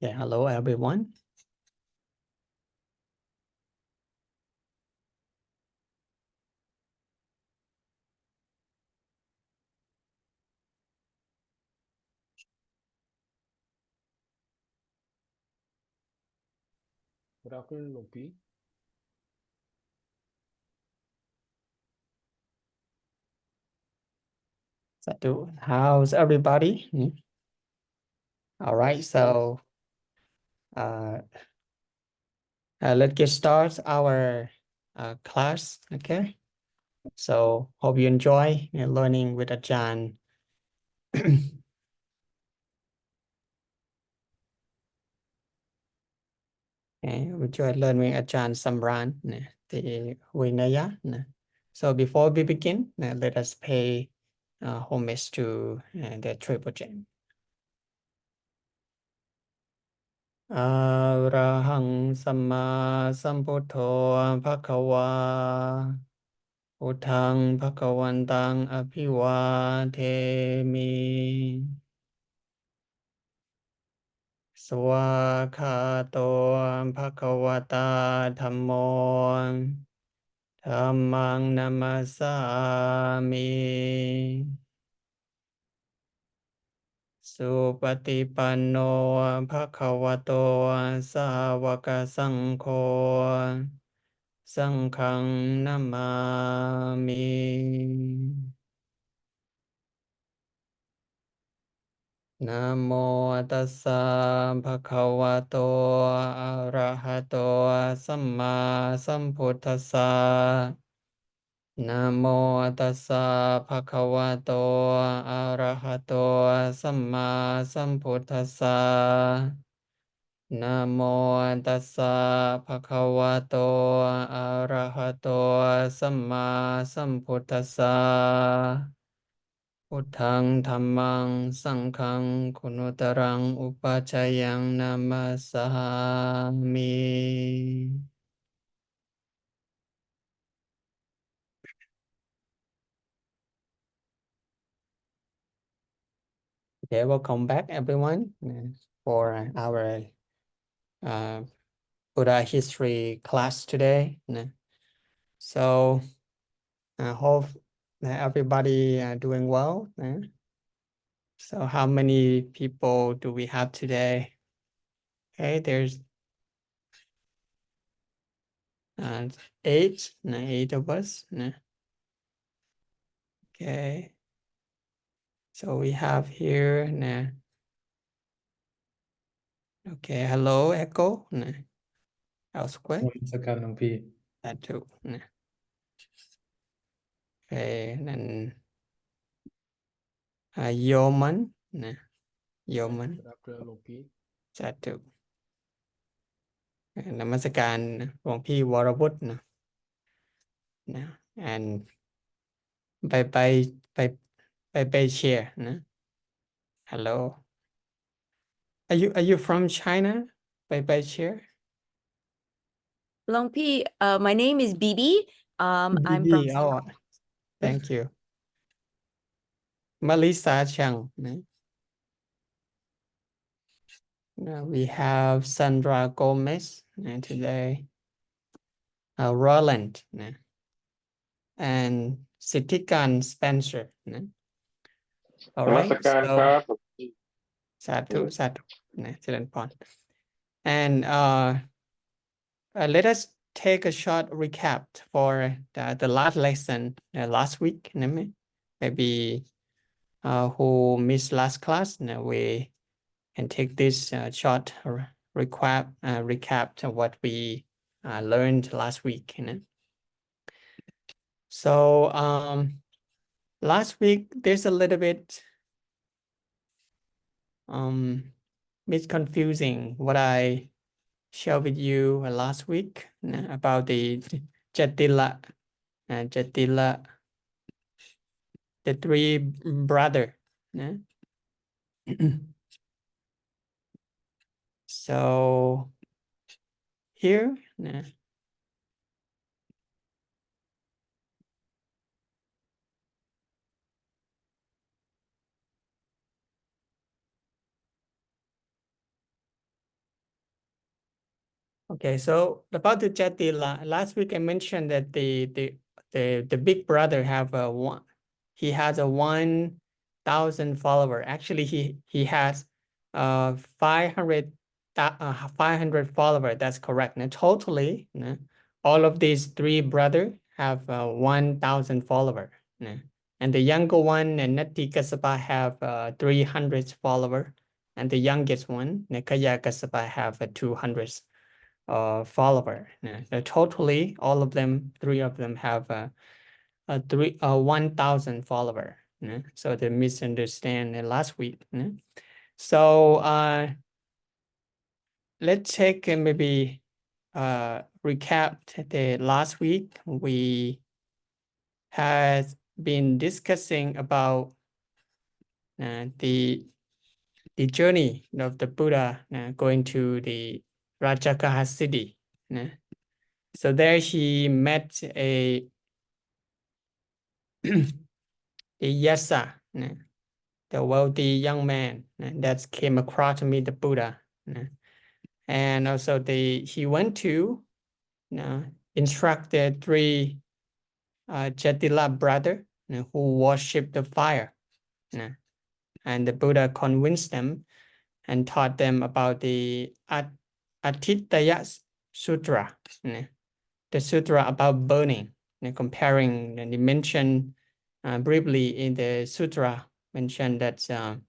Yeah, hello everyone. Good afternoon, Lopi. How's everybody? All right, so uh, let's get started our class. Okay, so hope you enjoy learning with Ajahn. Enjoy learning Ajahn Samran the Vinaya. So before we begin, let us pay homage to the Triple Gem. อะระหังสัมมาสัมพุทโธภะคะวาพุทธังภะคะวันตังอภิวาเทมิสวากขาโตภะคะวตาธัมโมธัมมังนัมมัสสามิ สุปฏิปันโนภะคะวะโตสาวกสังโฆสังฆังนามามินะโมตัสสะภะคะวะโตอะระหะโตสัมมาสัมพุทธัสสะนะโมตัสสะภะคะวะโตอะระหะโตสัมมาสัมพุทธัสสะนะโมตัสสะภะคะวะโตอะระหะโตสัมมาสัมพุทธัสสะพุทธังธัมมังสังฆังคุณุตรังอุปัชฌายังนามัสสามิ Okay, welcome back everyone for our uh, Buddha history class today. So I hope that everybody doing well. So how many people do we have today? Okay, there's uh, eight of us. Okay, so we have here. Okay, hello, Echo. Elsewhere. นมัสการหลวงพี่ That too. Okay, then Yeoman. Yeoman. Good afternoon, Lopi. สาธุนมัสการหลวงพี่วรวุฒินะ and ไปไปไป share นะ hello are you from China ไป share Long P, my name is Bibi. I'm BB from oh thank you Melissa Chang นะ Now we have Sandra Gomez today Roland นะ and Sitikan Spencer นะ น all มัส right การ so ครับ สาธุนะเจริญพร and let us take a short recap for the last lesson last week maybe who missed last class we can take this short recap of what we learned last week so last week there's a little bit misconfusing what I shared with you last week about the Jatila, the three brother. So here, Okay, so about the Jatila, last week I mentioned that the big brother have a one. He has a 1,000 follower. Actually, he has 500 500 follower. That's correct. Now totally, all of these three brother have 1,000 follower. And the younger one, Nati Kasapa, have 300 follower, and the youngest one, Nakaya Kasapa, have 200 follower. So totally, all of them, three of them have 1,000 follower. So they misunderstand last week. So let's take maybe recap the last week. We had been discussing about the journey of the Buddha going to the Rajagaha city. So there he met a Yasa, the wealthy young man that came across to meet the Buddha. And also he went to instruct the three Jatila brother who worship the fire. And the Buddha convinced them and taught them about the Atitaya Sutra, the sutra about burning, comparing, and he mentioned briefly in the sutra, mentioned that the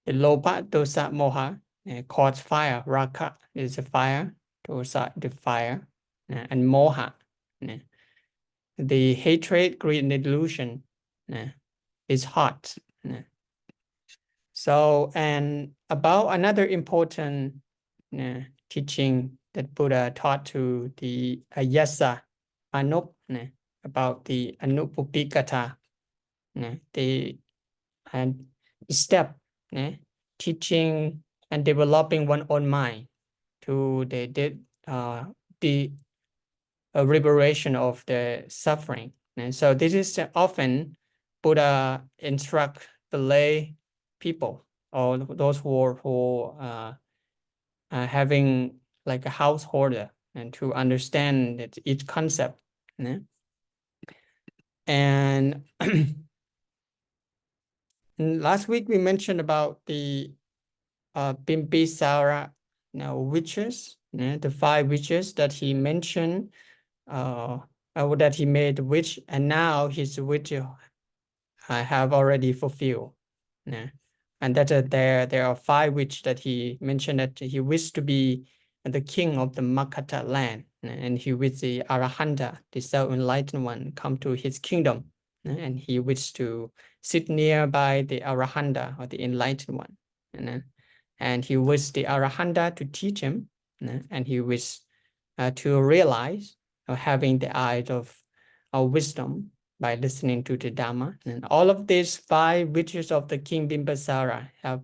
lopa, dosa, moha cause fire. Raka is a fire, dosa the fire, and moha, the hatred, greed, and delusion is hot. So, and about another important teaching that Buddha taught to the Yasa Anup, about the Anupupikata, the step teaching and developing one's own mind to the liberation of the suffering. And so this is often Buddha instruct the lay people or those who are having like a householder and to understand that each concept. And last week we mentioned about the Bimbisara witches, the 5 witches that he mentioned, that he made witch, and now his witch have already fulfilled. And that there are 5 witches that he mentioned that he wished to be the king of the Makata land, and he wished the Arahanta, the self-enlightened one, come to his kingdom, and he wished to sit nearby the Arahanta or the enlightened one, and he wished the Arahanta to teach him, and he wished to realize, having the eyes of wisdom by listening to the Dhamma. And all of these 5 wishes of the King Bimbisara have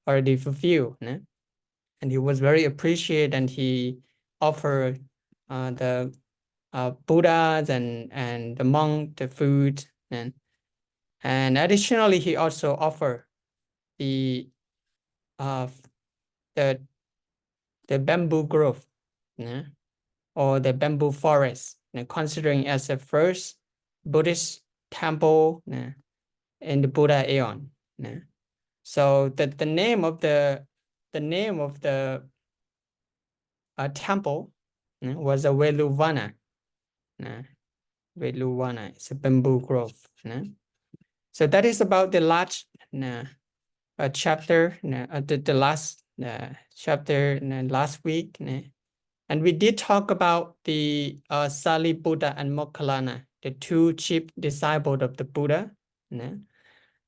already fulfilled. And he was very appreciated, and he offered the Buddhas and the monk the food. And additionally, he also offered the bamboo grove, or the bamboo forest, considering as the first Buddhist temple in the Buddha Aeon. So the name of the temple was a Veluvana. Veluvana, it's a bamboo grove. So that is about the last chapter, the last chapter last week. And we did talk about the Sariputta and Moggallana, the 2 chief disciples of the Buddha,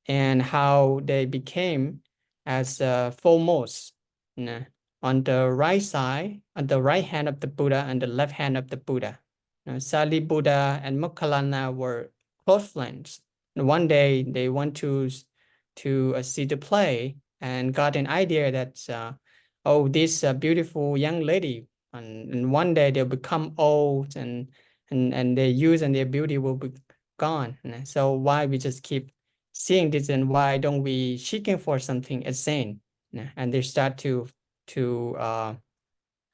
and how they became as foremost on the right side, on the right hand of the Buddha and the left hand of the Buddha. Sariputta and Moggallana were close friends. And one day they went to see the play and got an idea that, oh, this beautiful young lady, and one day they'll become old, and their youth and their beauty will be gone. So why we just keep seeing this, and why don't we seeking for something as sane? And they start to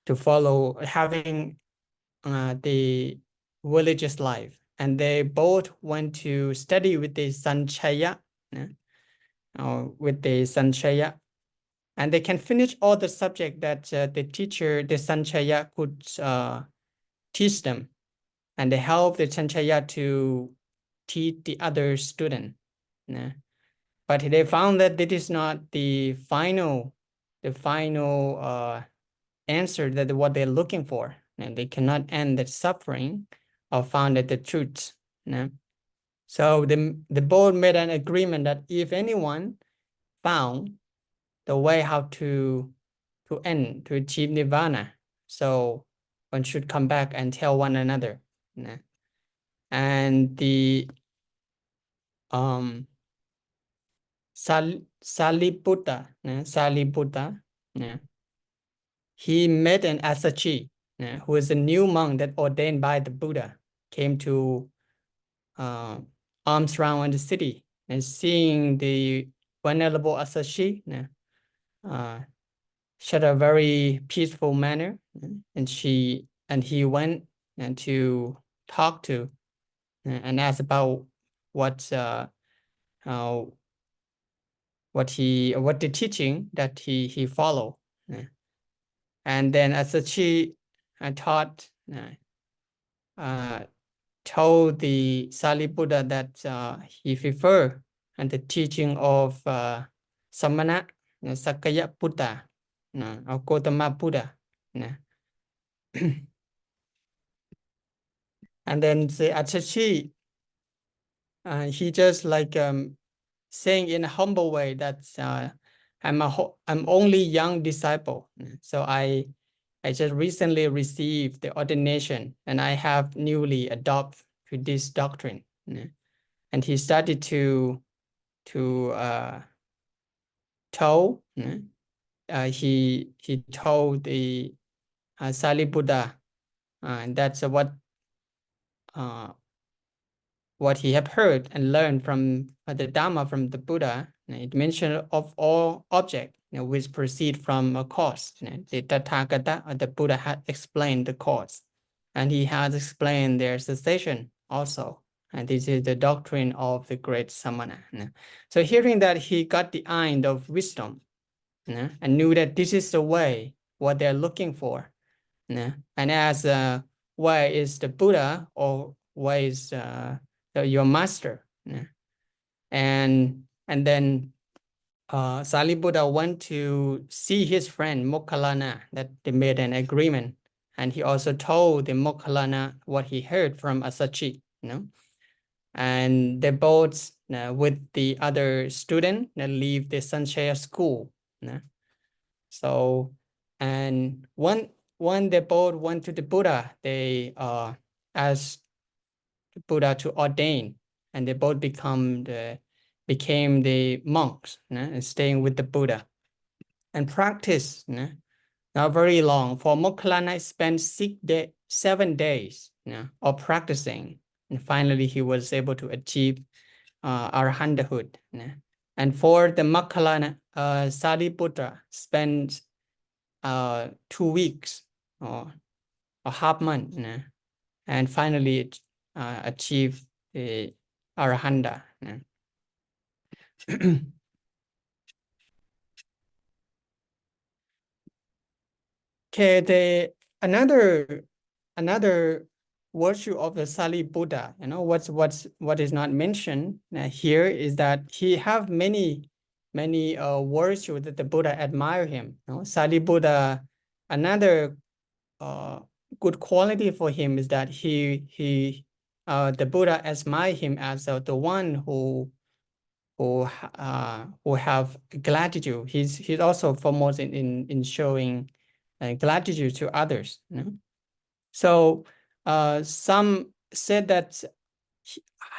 to follow having the religious life, and they both went to study with the Sanchaya, and they can finish all the subject that the teacher, the Sanchaya, could teach them, and they help the Sanchaya to teach the other student. But they found that it is not the final answer that what they're looking for, and they cannot end the suffering or found the truth. So the board made an agreement that if anyone found the way how to achieve nirvana, so one should come back and tell one another. And the Sariputta, he met an Asachi, who is a new monk that ordained by the Buddha, came to alms round in the city, and seeing the Venerable Asachi, showed a very peaceful manner, and he went and to talk to and ask about what the teaching that he followed. And then Asachi told the Sariputta that he preferred and the teaching of Samana, Sakaya Buddha, or Gautama Buddha. And then the Asachi, he just like saying in a humble way that I'm only young disciple, so I just recently received the ordination, and I have newly adopted to this doctrine. And he started to tell. He told the Sariputta, and that's what he have heard and learned from the Dharma from the Buddha. It mentioned of all objects which proceed from a cause. The Tathagata, or the Buddha, had explained the cause, and he has explained their cessation also. And this is the doctrine of the great Samana. So hearing that, he got the end of wisdom, and knew that this is the way, what they're looking for. And as where is the Buddha, or where is your master? And then Sariputta went to see his friend Mokkallana, that they made an agreement, and he also told the Mokkallana what he heard from Asachi. And they both with the other student that leave the Sanchaya school. So, and when they both went to the Buddha, they asked the Buddha to ordain, and they both became the monks, and staying with the Buddha, and practice not very long. For Mokkallana, spent 7 days of practicing, and finally he was able to achieve arahanthood. And for the Mokkallana, Sariputta spent 2 weeks or a half month, and finally achieve the arahanta. Okay, another virtue of the Sariputta, what is not mentioned here, is that he have many virtues that the Buddha admire him. Sariputta, another good quality for him is that the Buddha admire him as the one who have gratitude. He's also foremost in showing gratitude to others. So some said that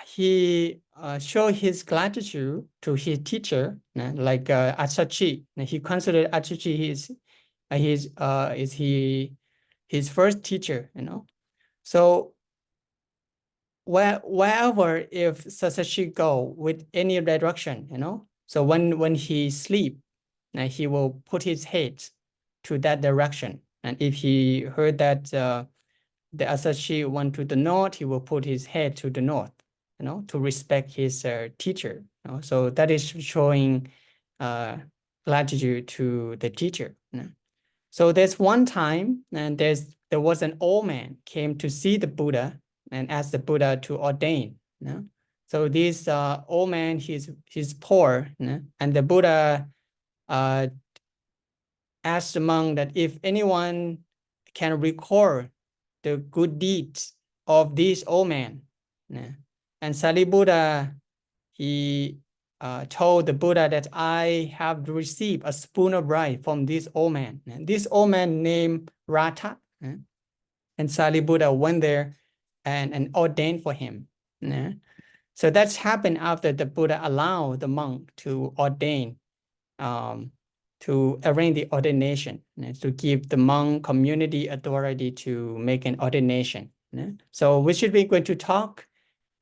he showed his gratitude to his teacher, like Asachi. He considered Asachi his first teacher. So wherever if Asachi go with any direction, so when he sleep, he will put his head to that direction. And if he heard that the Asashi went to the north, he will put his head to the north, to respect his teacher. So that is showing gratitude to the teacher. So there's one time, and there was an old man came to see the Buddha and asked the Buddha to ordain. So this old man, he's poor, and the Buddha asked the monk that if anyone can record the good deeds of this old man. And Sariputra, he told the Buddha that I have received a spoon of rice from this old man. And this old man named Ratha. And Sariputra went there and ordained for him. So that's happened after the Buddha allowed the monk to ordain, to arrange the ordination, to give the monk community authority to make an ordination. So we should be going to talk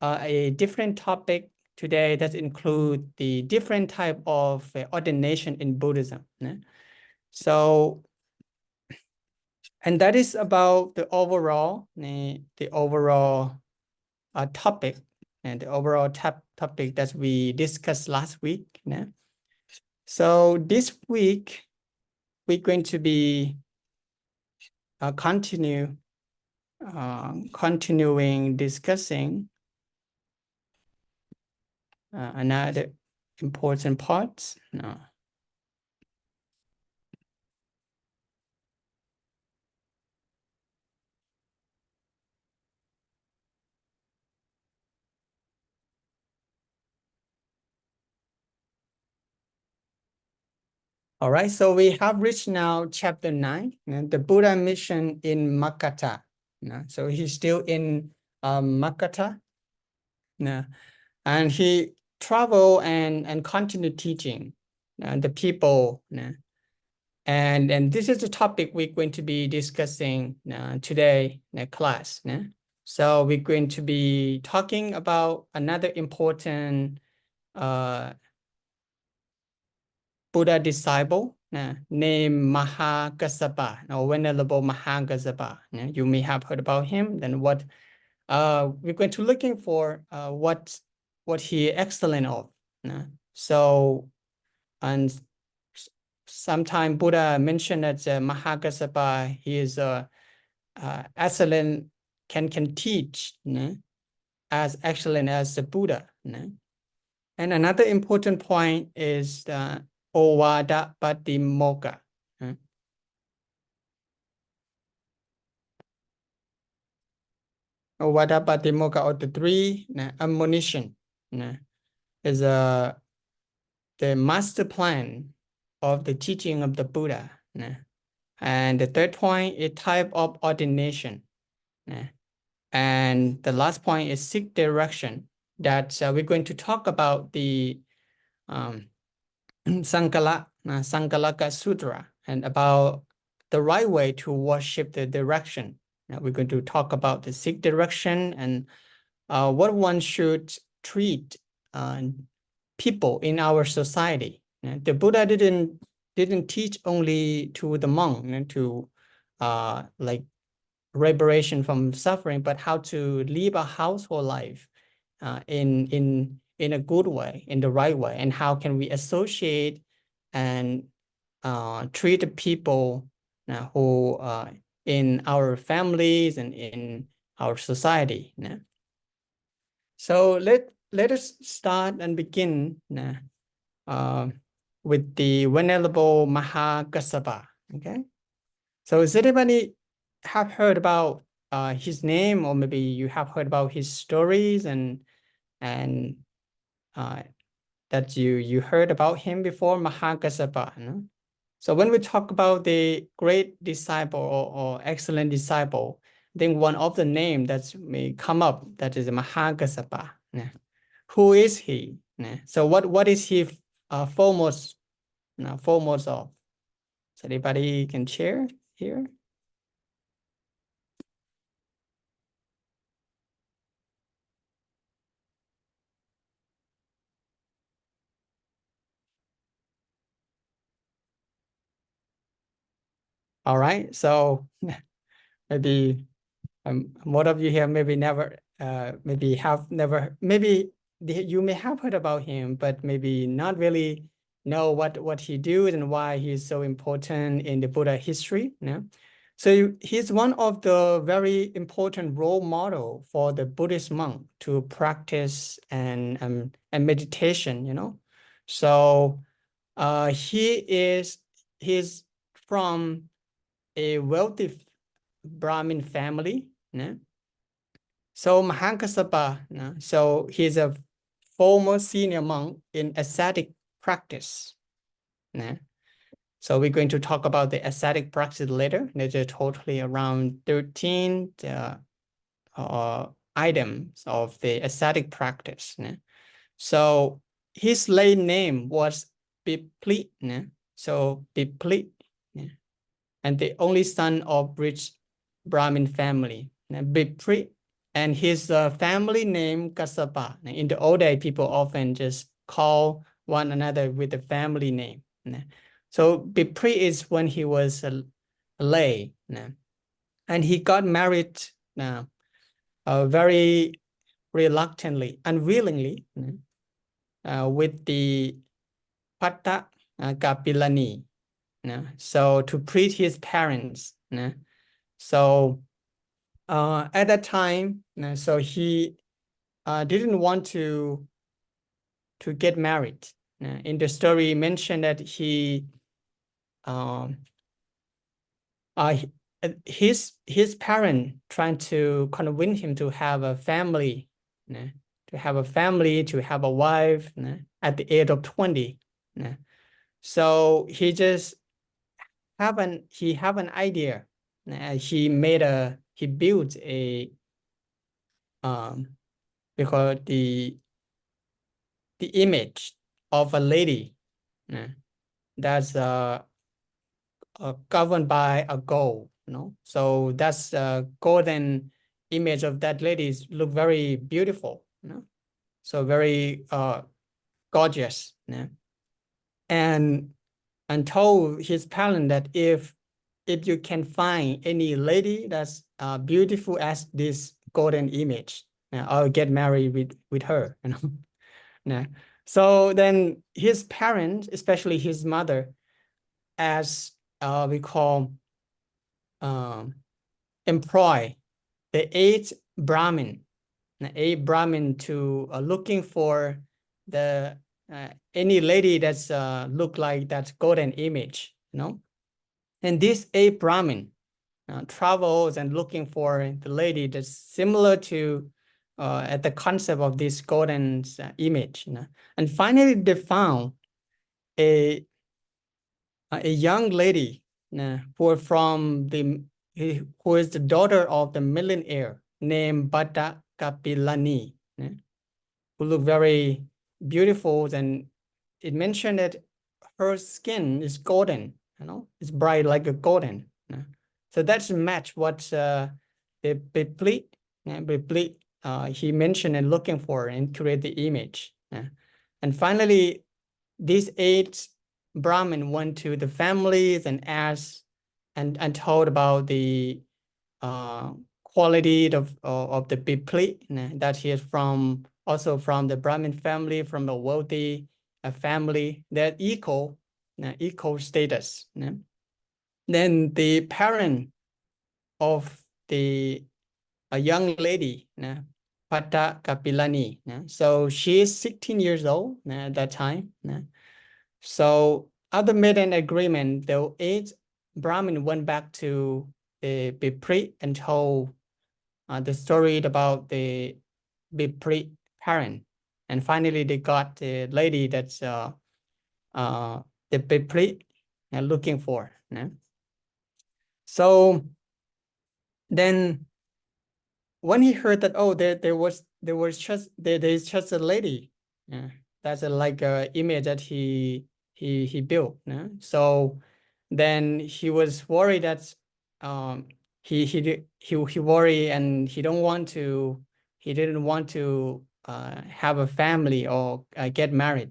a different topic today that include the different type of ordination in Buddhism. So, and that is about the overall topic and the overall topic that we discussed last week. So this week, we're going to be continuing discussing another important part. All right, so we have reached now chapter 9, the Buddha mission in Makata. So he's still in Makata, and he traveled and continued teaching the people. And this is the topic we're going to be discussing today in class. So we're going to be talking about another important Buddha disciple named Mahakassapa, or Venerable Mahakassapa. You may have heard about him. Then what we're going to looking for what he excellent of. So, and sometime Buddha mentioned that Mahakassapa, he is excellent, can teach as excellent as the Buddha. And another important point is the Ovada Patimokkha. Ovada Patimokkha, or the three admonition, is the master plan of the teaching of the Buddha. And the third point is type of ordination. And the last point is seek direction, that we're going to talk about the Sankalaka Sutra, and about the right way to worship the direction. We're going to talk about the seek direction and what one should treat people in our society. The Buddha didn't teach only to the monk to like liberation from suffering, but how to live a household life in a good way, in the right way, and how can we associate and treat the people who in our families and in our society. So let us start and begin with the Venerable Mahakassapa. Okay, so does anybody have heard about his name, or maybe you have heard about his stories and that you heard about him before, Mahakassapa? No? So when we talk about the great disciple or excellent disciple, I think one of the name that may come up, that is Mahakassapa. Who is he? So what is he foremost of? So anybody can share here? All right, so maybe more of you here maybe never, maybe have never, maybe you may have heard about him, but maybe not really know what he do and why he's so important in the Buddha history. So he's one of the very important role model for the Buddhist monk to practice and meditation. So he's from a wealthy Brahmin family. So Mahankasapa, so he's a former senior monk in ascetic practice. So we're going to talk about the ascetic practice later. There's totally around 13 items of the ascetic practice. So his late name was Bipli. So Bipli, and the only son of rich Brahmin family, Bipri, and his family name Kassapa. In the old day, people often just call one another with the family name. So Bipri is when he was a lay, and he got married very reluctantly, unwillingly, with the Patta Kapilani. So to please his parents. So at that time, so he didn't want to get married. In the story, mentioned that his parent trying to convince him to have a family, to have a wife at the age of 20. So he just have an idea. He built a because the image of a lady that's governed by a goal. So that's a golden image of that lady look very beautiful. So very gorgeous. And told his parent that if you can find any lady that's beautiful as this golden image, I'll get married with her. So then his parents, especially his mother, as we call employ the eight Brahmin to looking for the any lady that's look like that golden image, And this eight Brahmin travels and looking for the lady that's similar to at the concept of this golden image. And finally they found a young lady who is the daughter of the millionaire named Bhatta Kapilani, who looked very beautiful, and it mentioned that her skin is golden, it's bright like a golden. So that's a match what the Bipli he mentioned and looking for and create the image. And finally, these eight Brahmin went to the families and asked and told about the quality of the Bipli, that he is also from the Brahmin family, from a wealthy family, that equal status. Then the parent of a young lady, Pata Kapilani. So she is 16 years old at that time. So after made an agreement, the eight Brahmin went back to the Bipri and told the story about the Bipri parent. And finally, they got the lady that's the Bipri looking for. So then when he heard that, oh, there's just a lady, that's like a image that he built. So then he was worried that he worried, and he didn't want to have a family or get married.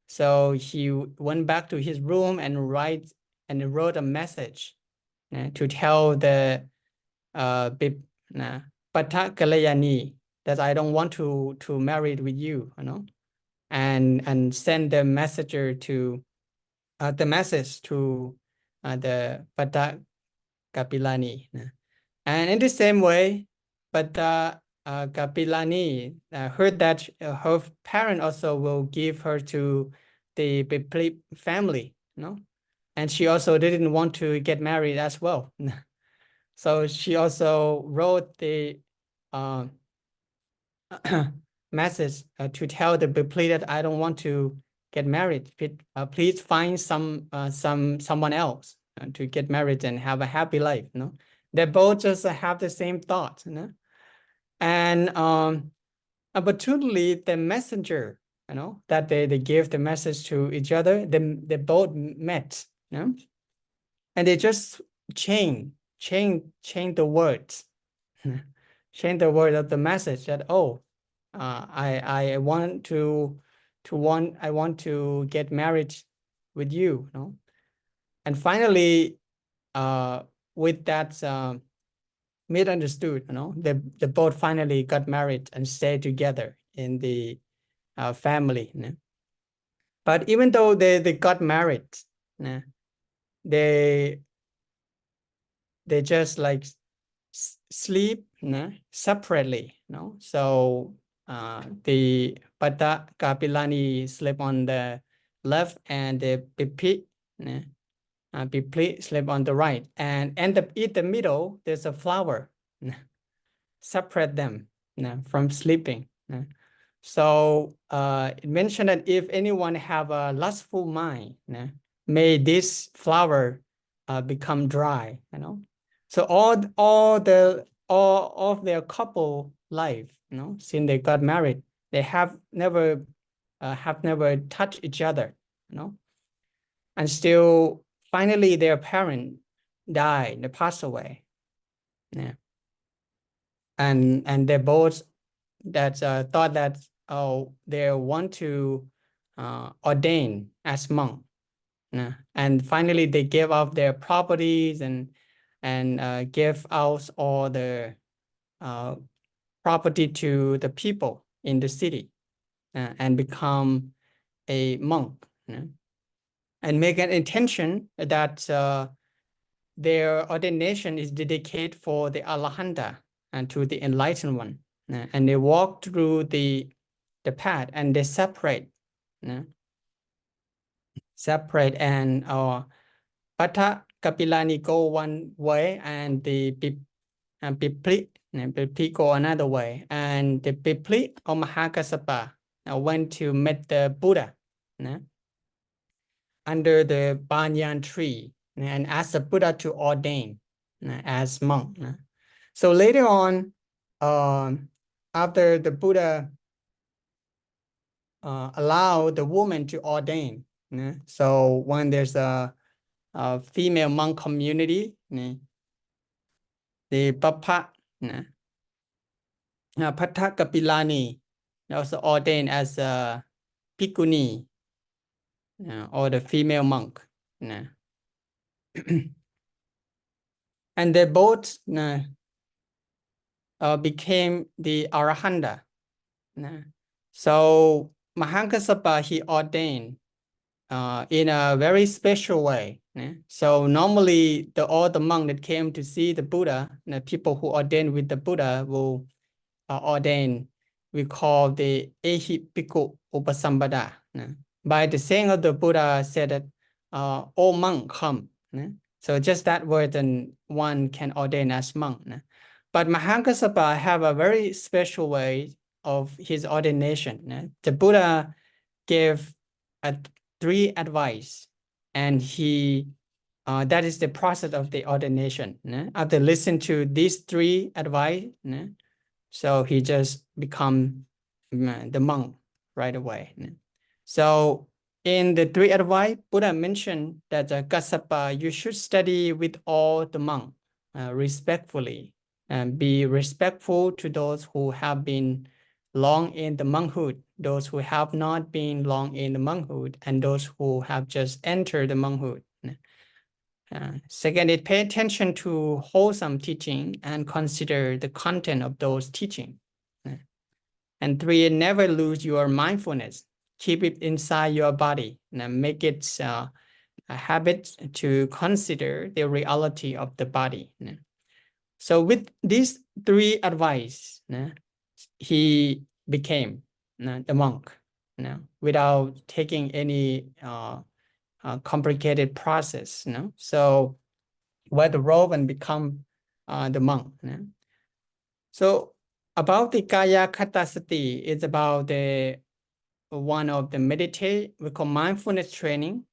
So he went back to his room and write and wrote a message to tell the Pata Kalayani that I don't want to marry with you, and send the messenger to the message to the Pata Kapilani. And in the same way, Pata Kapilani heard that her parent also will give her to the Bipli family, and she also didn't want to get married as well. So she also wrote the message to tell the Bipli that I don't want to get married. Please find someone else to get married and have a happy life. They both just have the same thought. And opportunely, the messenger, that they give the message to each other, they both met, and they just change the words, change the word of the message that, I want to get married with you, and finally, with that misunderstood, they both finally got married and stayed together in the family. But even though they got married, they just like sleep separately. So the Pata Kapilani sleep on the left, and the Bipli sleep on the right, and in the middle there's a flower separate them from sleeping. So it mentioned that if anyone have a lustful mind, may this flower become dry. So all of their couple life, since they got married, they have never touched each other, and still finally their parent died, they passed away. And they both that thought that they want to ordain as monk, and finally they gave up their properties and gave out all the property to the people in the city, and become a monk, and make an intention that their ordination is dedicated for the Alahanda and to the enlightened one. And they walk through the path, and they separate and Pata Kapilani go one way, and the Bipli go another way, and the Bipli or Mahakassapa went to meet the Buddha under the banyan tree, and asked the Buddha to ordain as monk. So later on, after the Buddha allowed the woman to ordain, so when there's a female monk community, the Papa Pata Kapilani also ordained as a Bhikkhuni, or the female monk. And they both became the Arahanta. So Mahakassapa, he ordained in a very special way. So normally all the monks that came to see the Buddha, the people who ordained with the Buddha will ordain, we call the Ehi Bhikkhu Upasambhada. By the saying of the Buddha said that all monk come. So just that word, and one can ordain as monk. But Mahakassapa have a very special way of his ordination. The Buddha gave 3 advice, and he that is the process of the ordination. After listening to these 3 advice, so he just become the monk right away. So in the 3 advice, Buddha mentioned that Kassapa, you should study with all the monks respectfully, and be respectful to those who have been long in the monkhood, those who have not been long in the monkhood, and those who have just entered the monkhood. Second, it pay attention to wholesome teaching and consider the content of those teaching. And three, never lose your mindfulness. Keep it inside your body and make it a habit to consider the reality of the body. So with these three advice, he became the monk without taking any complicated process. So wear the robe and become the monk. So about the Kaya Kata Sati, it's about the one of the meditate, we call mindfulness training.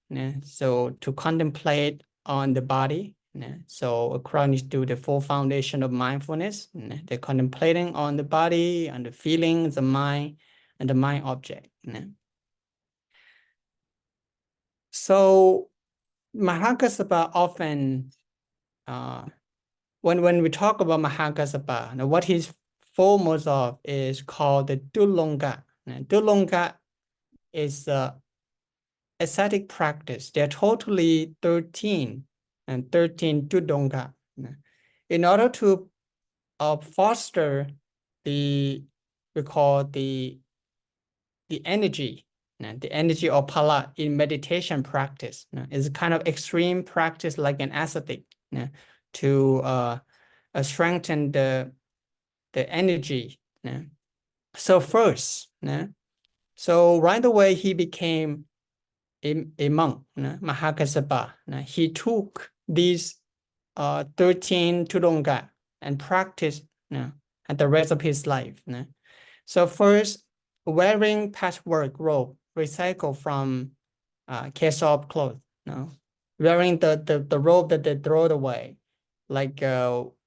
So to contemplate on the body. So according to the full foundation of mindfulness, they're contemplating on the body, on the feelings, the mind, and the mind object. So Mahakassapa often, when we talk about Mahakassapa, what he's foremost of is called the Dulonga. Dulonga is ascetic practice. There are totally 13 Dulonga. In order to foster we call the energy, the energy or pala in meditation practice. Is a kind of extreme practice like an ascetic to strengthen the energy. So first, so right away he became a monk, Mahakassapa. He took these 13 Tudonga and practiced at the rest of his life. So first, wearing patchwork robe recycled from cast-off clothes. Wearing the robe that they throw away, like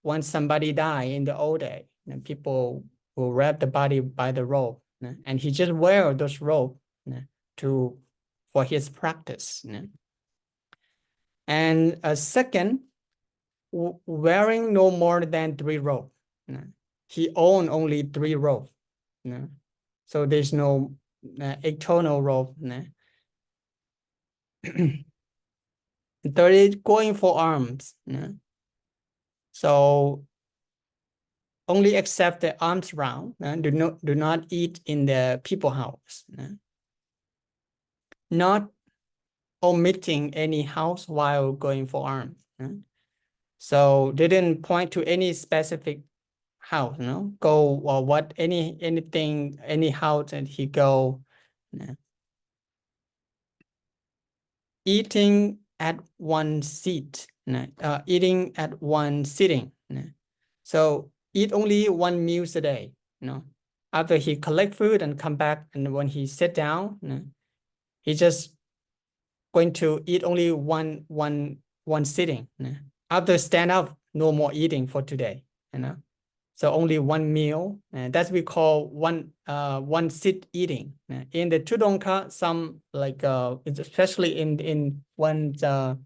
when somebody died in the old day, people will wrap the body by the robe, and he just wear those robe for his practice. And second, wearing no more than 3 robes. He owned only 3 robes. So there's no external robe. Third is going for alms. So only accept the alms round. Do not eat in the people house. Not omitting any house while going for alms. So they didn't point to any specific house. Go or anything, any house that he go. Eating at one seat, eating at one sitting. So eat only 1 meal a day. After he collect food and come back, and when he sit down, he just going to eat only one sitting. After stand up, no more eating for today. So only 1 meal, and that's we call one sit eating. In the Tudonka, some like especially in when a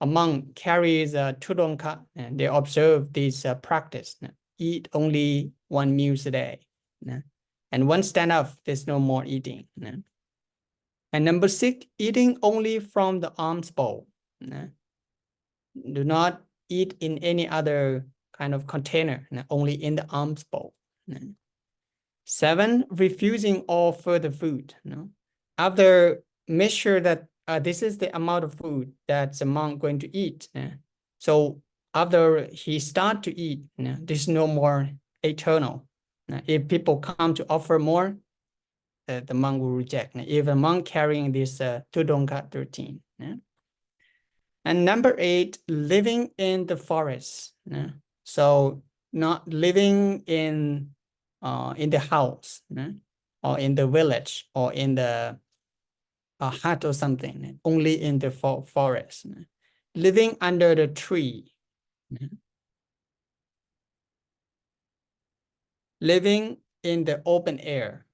monk carries a Tudonka, and they observe this practice. Eat only 1 meal a day, and when stand up, there's no more eating. And number 6, eating only from the alms bowl. Do not eat in any other kind of container, only in the alms bowl. 7, refusing all further food. After make sure that this is the amount of food that the monk going to eat. So after he start to eat, there's no more eternal. If people come to offer more, the monk will reject. If a monk carrying this Tudonga 13. And number 8, living in the forest. So not living in the house, or in the village, or in the hut or something, only in the forest. Living under the tree. Living in the open air,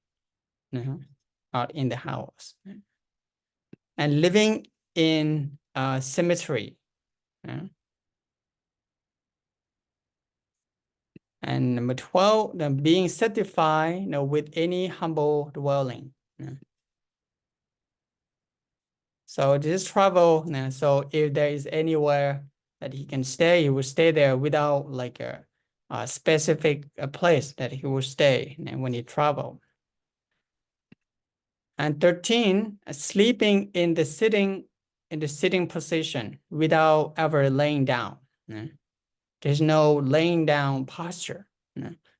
not in the house. And living in a cemetery. And number 12, being satisfied with any humble dwelling. So this travel, so if there is anywhere that he can stay, he will stay there without like a specific place that he will stay when he travel. And 13, sleeping in the sitting position without ever laying down. There's no laying down posture.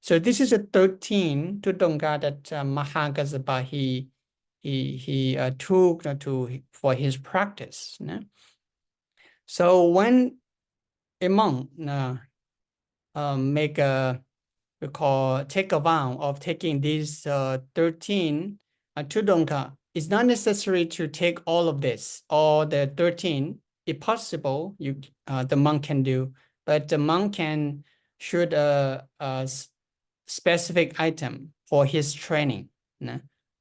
So this is a 13 Tudongka that Mahākassapa he took for his practice. So when a monk take a vow of taking these 13 Tudongka, it's not necessary to take all of this, all the 13. If possible, the monk can do, but the monk can shoot a specific item for his training.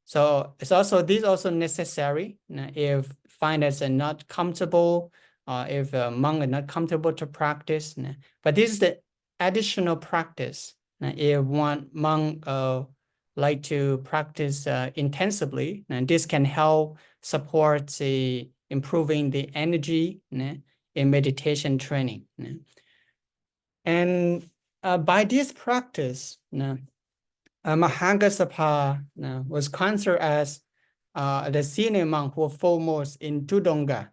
So it's also necessary if finders are not comfortable, if a monk is not comfortable to practice. But this is the additional practice. If one monk like to practice intensively, and this can help support improving the energy in meditation training. And by this practice, Mahākassapa was considered as the senior monk who was foremost in Tudongka.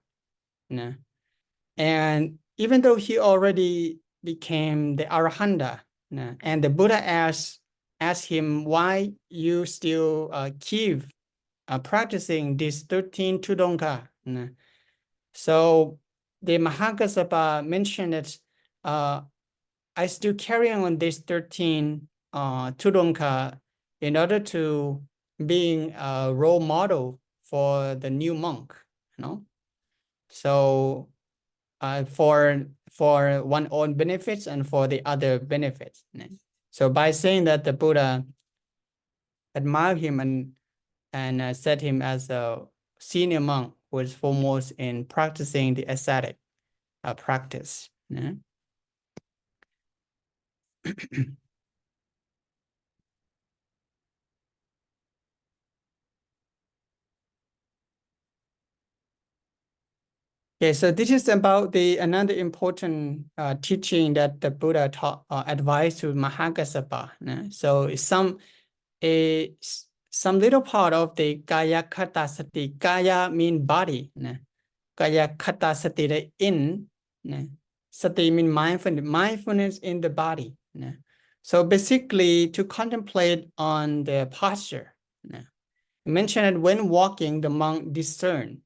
And even though he already became the Arahanta, and the Buddha asked him, why you still keep practicing these 13 Tudongka? So the Mahākassapa mentioned that I still carry on these 13 Tudongka in order to being a role model for the new monk, So for one's own benefits and for the other benefits. So by saying that the Buddha admired him and set him as a senior monk who was foremost in practicing the ascetic practice. Okay, so this is about another important teaching that the Buddha taught, advised to Mahākassapa. So it's some little part of the Kaya Kata Sati. Kaya mean body. Kaya Kata Sati, the in. Sati mean mindfulness in the body. So basically, to contemplate on the posture. Mentioned that when walking, the monk discern.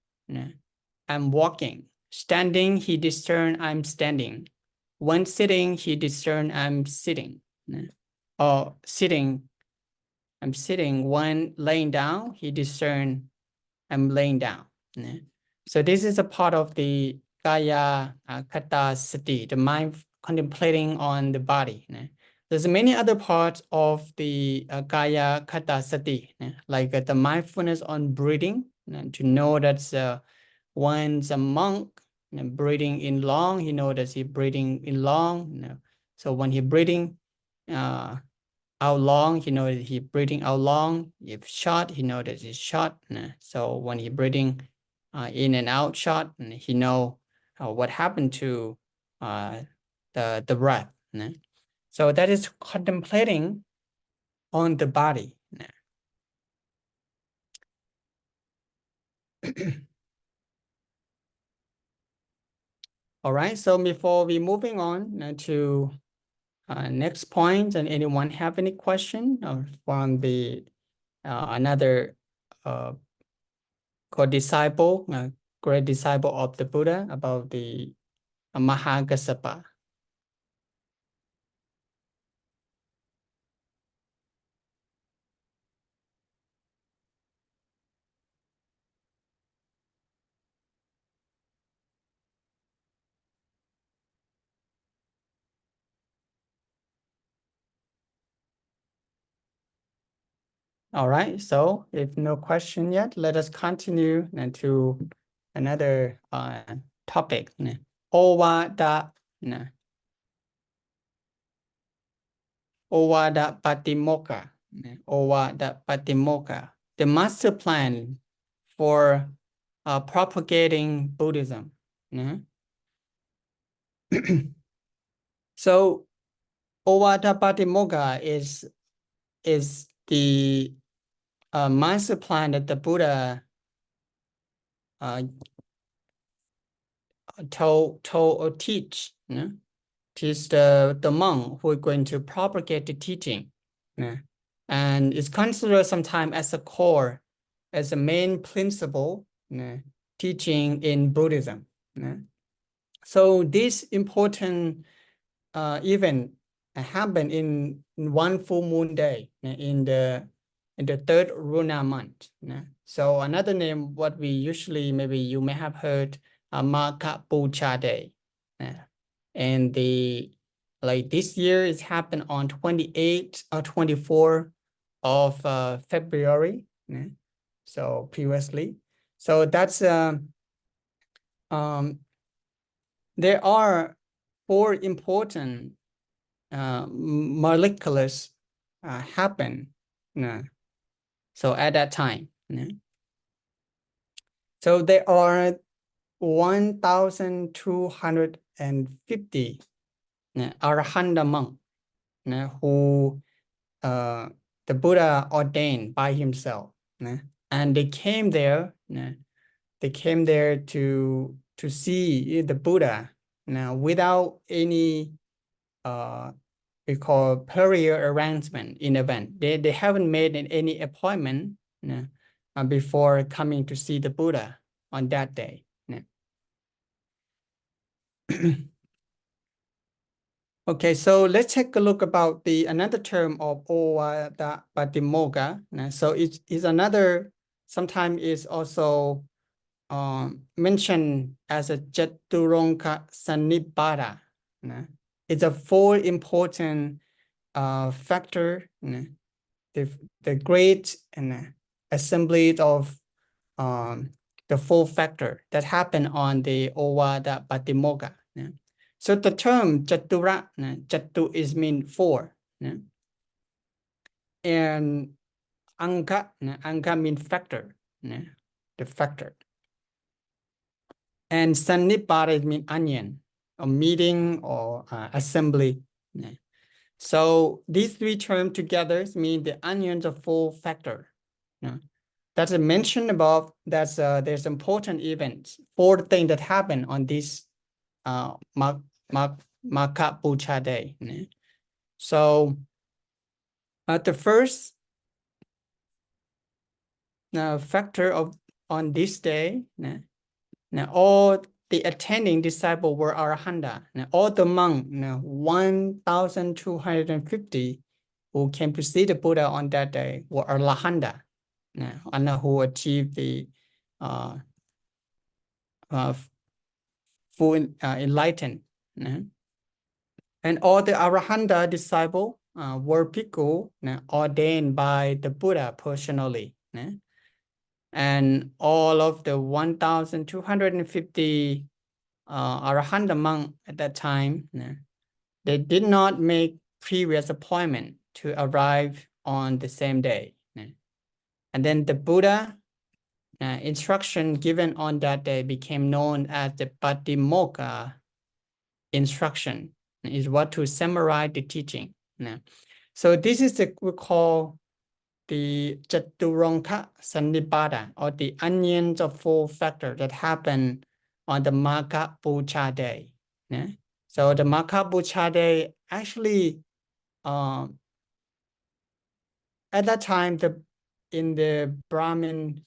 I'm walking. Standing, he discern I'm standing. When sitting, he discern I'm sitting. Or sitting, I'm sitting. When laying down, he discern I'm laying down. So this is a part of the Kaya Kata Sati, the mind contemplating on the body. There's many other parts of the Kaya Kata Sati, like the mindfulness on breathing, to know that when the monk breathing in long, he knows that he's breathing in long. So when he breathing out long, he knows that he's breathing out long. If short, he knows that it's short. So when he breathing in and out short, he know what happened to the breath. So that is contemplating on the body. All right, so before we moving on to next point, and anyone have any question from the another co-disciple, great disciple of the Buddha about the Mahākassapa? All right, so if no question yet, let us continue to another topic. Ovada, Ovada Patimokkha, Ovada Patimokkha, the master plan for propagating Buddhism. So Ovada Patimokkha is the master plan that the Buddha told or teach the monk who is going to propagate the teaching. And it's considered sometimes as a core, as a main principle teaching in Buddhism. So this important event happened in one full moon day in the third lunar month. So another name, what we usually, maybe you may have heard, Maka Pucha Day. And this year it happened on 28 or 24 of February. So previously, so that's there are 4 important molecules happen. So at that time, so there are 1,250 Arahanta monks who the Buddha ordained by himself, and they came there. They came there to see the Buddha without any we call prior arrangement in event. They haven't made any appointment before coming to see the Buddha on that day. Okay, so let's take a look about the another term of Ovada Patimokkha. So it is another, sometimes is also mentioned as a Chaturanga Sanipada. It's a 4 important factor, the great assembly of the 4 factor that happen on the Ovada Patimokkha. So the term Chatura, Chatu is mean 4, and Angka mean factor, the factor. And Sanipada mean onion, or meeting, or assembly. So these 3 terms together mean the onions of 4 factor. That's mentioned above. That's there's important events, 4 things that happen on this Maka Pucha Day. So the first factor of on this day, all the attending disciples were Arahanta. All the monks, 1,250 who came to see the Buddha on that day were Arahanta, and who achieved the full enlightened. And all the Arahanta disciples were bhikkhu ordained by the Buddha personally. And all of the 1,250 Arahanta monks at that time, they did not make previous appointment to arrive on the same day. And then the Buddha instruction given on that day became known as the Patimokkha instruction, is what to summarize the teaching. So this is the we call the Chaturanga Sanipada, or the onions of 4 factors that happen on the Maka Pucha Day. So the Maka Pucha Day actually at that time in the Brahminism,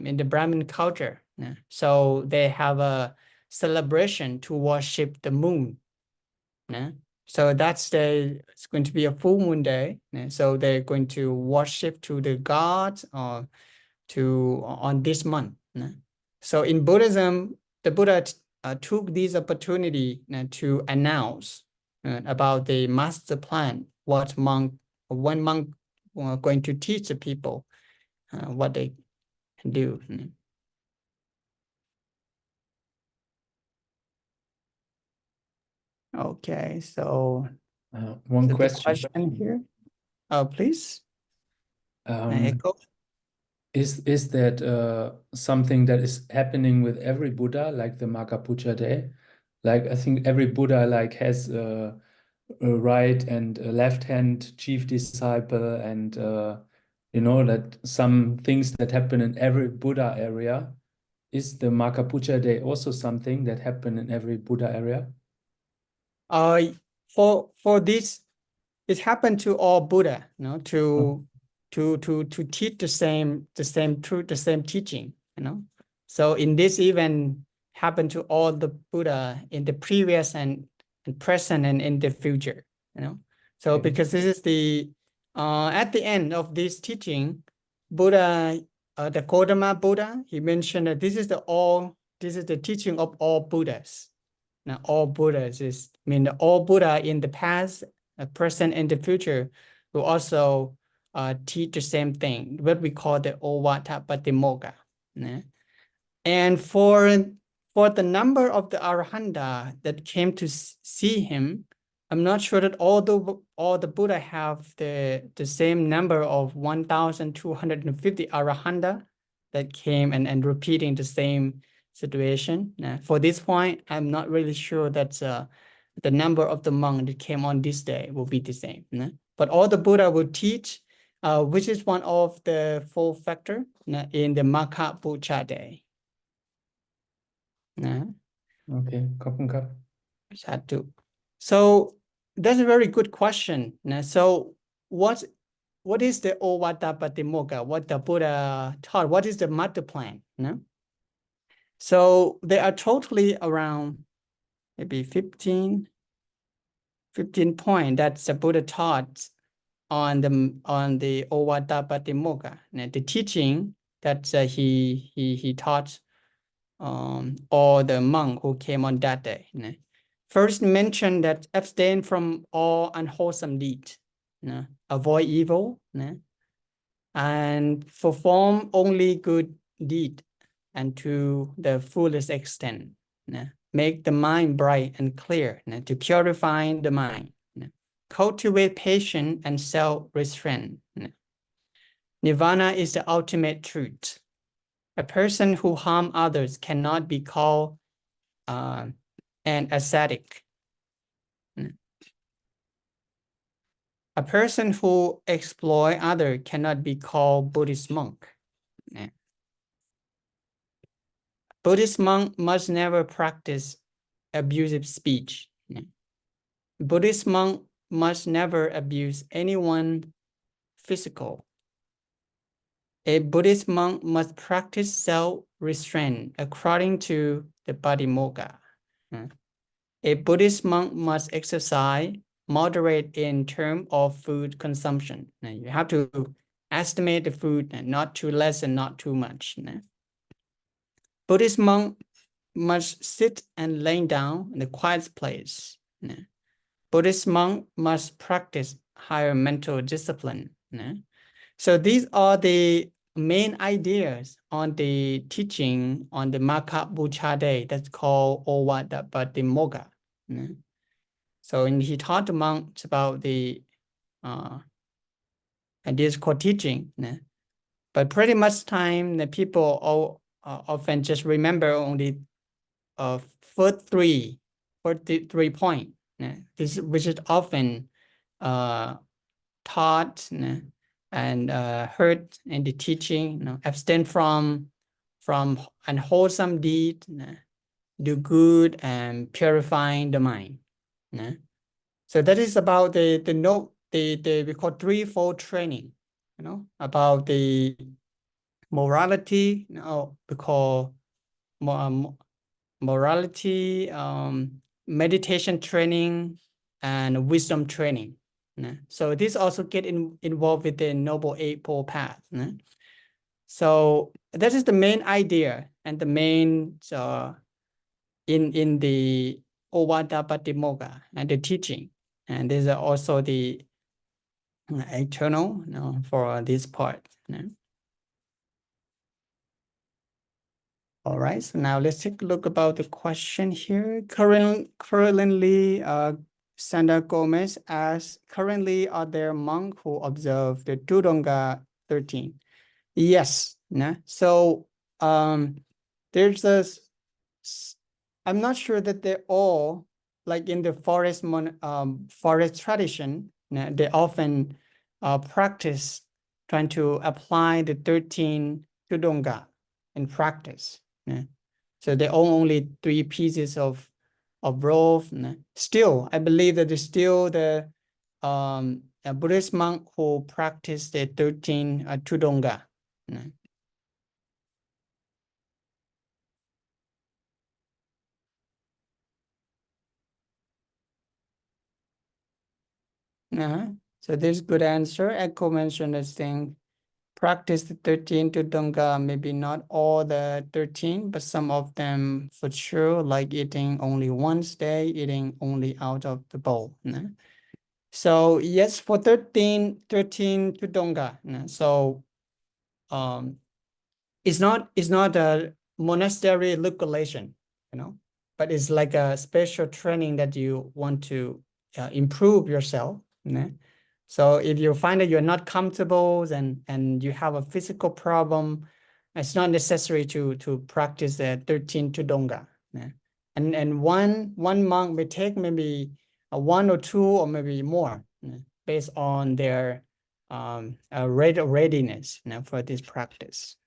in the Brahmin culture, so they have a celebration to worship the moon. So that's it's going to be a full moon day. So they're going to worship to the gods on this month. So in Buddhism, the Buddha took this opportunity to announce about the master plan, one monk going to teach the people what they can do. Okay, so one the question here. Please. Echo. Is that something that is happening with every Buddha, like the Maka Pucha Day? Like I think every Buddha like has a right and a left hand chief disciple, and you know that some things that happen in every Buddha area. Is the Makapucha Day also something that happened in every Buddha area? For this, it happened to all Buddha, you know, to teach the same truth, the same teaching, you know. So in this event happened to all the Buddha in the previous and present and in the future, you know. So Okay. because this is the at the end of this teaching, Buddha, the Gautama Buddha, he mentioned that this is the teaching of all Buddhas. Now, all Buddhas mean all Buddha in the past, present, and the future will also teach the same thing, what we call the Ovata Patimokkha. And for the number of the Arahanta that came to see him, I'm not sure that all the Buddha have the same number of 1,250 Arahanta that came and repeating the same situation. For this point, I'm not really sure that the number of the monk that came on this day will be the same. But all the Buddha will teach, which is one of the 4 factors in the Makapucha Day. Okay, Kopenka. So that's a very good question. So what is the Ovata Patimokkha? What the Buddha taught? What is the master plan? So there are totally around maybe 15 points that the Buddha taught on the Ovata Patimokkha, the teaching that he taught all the monk who came on that day. First mention that abstain from all unwholesome deed, avoid evil, and perform only good deed, and to the fullest extent, make the mind bright and clear, to purify the mind, cultivate patience and self-restraint. Nirvana is the ultimate truth. A person who harms others cannot be called an ascetic. A person who exploits others cannot be called Buddhist monk. Buddhist monk must never practice abusive speech. Buddhist monk must never abuse anyone physical. A Buddhist monk must practice self-restraint according to the Patimokkha. A Buddhist monk must exercise moderate in terms of food consumption. You have to estimate the food, not too less and not too much. Buddhist monk must sit and lay down in a quiet place. Buddhist monk must practice higher mental discipline. So these are the main ideas on the teaching on the Makapucha Day that's called Ovata Patimokkha. So he taught the monks about the ideas called teaching. But pretty much time the people all often just remember only first three points. This which is often taught and heard in the teaching. Abstain from unwholesome deed, do good, and purifying the mind. So that is about the we call threefold training, about the morality, we call morality, meditation training, and wisdom training. So this also get involved with the Noble Eightfold Path. So that is the main idea and the main in the Ovata Patimokkha and the teaching. And these are also the eternal for this part. All right, so now let's take a look about the question here. Currently, Sandra Gomez asks, currently are there monks who observe the Tudonga 13? Yes. So there's I'm not sure that they all, like in the forest tradition, they often practice trying to apply the 13 Tudonga in practice. So they own only 3 pieces of rope. Still, I believe that there's still the a Buddhist monk who practice the 13 Tudonga. So this is good answer. Echo mentioned this thing. Practice the 13 Tudonga, maybe not all the 13, but some of them for sure, like eating only once a day, eating only out of the bowl. So yes, for 13 Tudonga. So it's not a monastery regulation, but it's like a special training that you want to improve yourself. So if you find that you're not comfortable and you have a physical problem, it's not necessary to practice the 13 Tudonga. And one monk may take maybe 1 or 2 or maybe more, based on their readiness for this practice.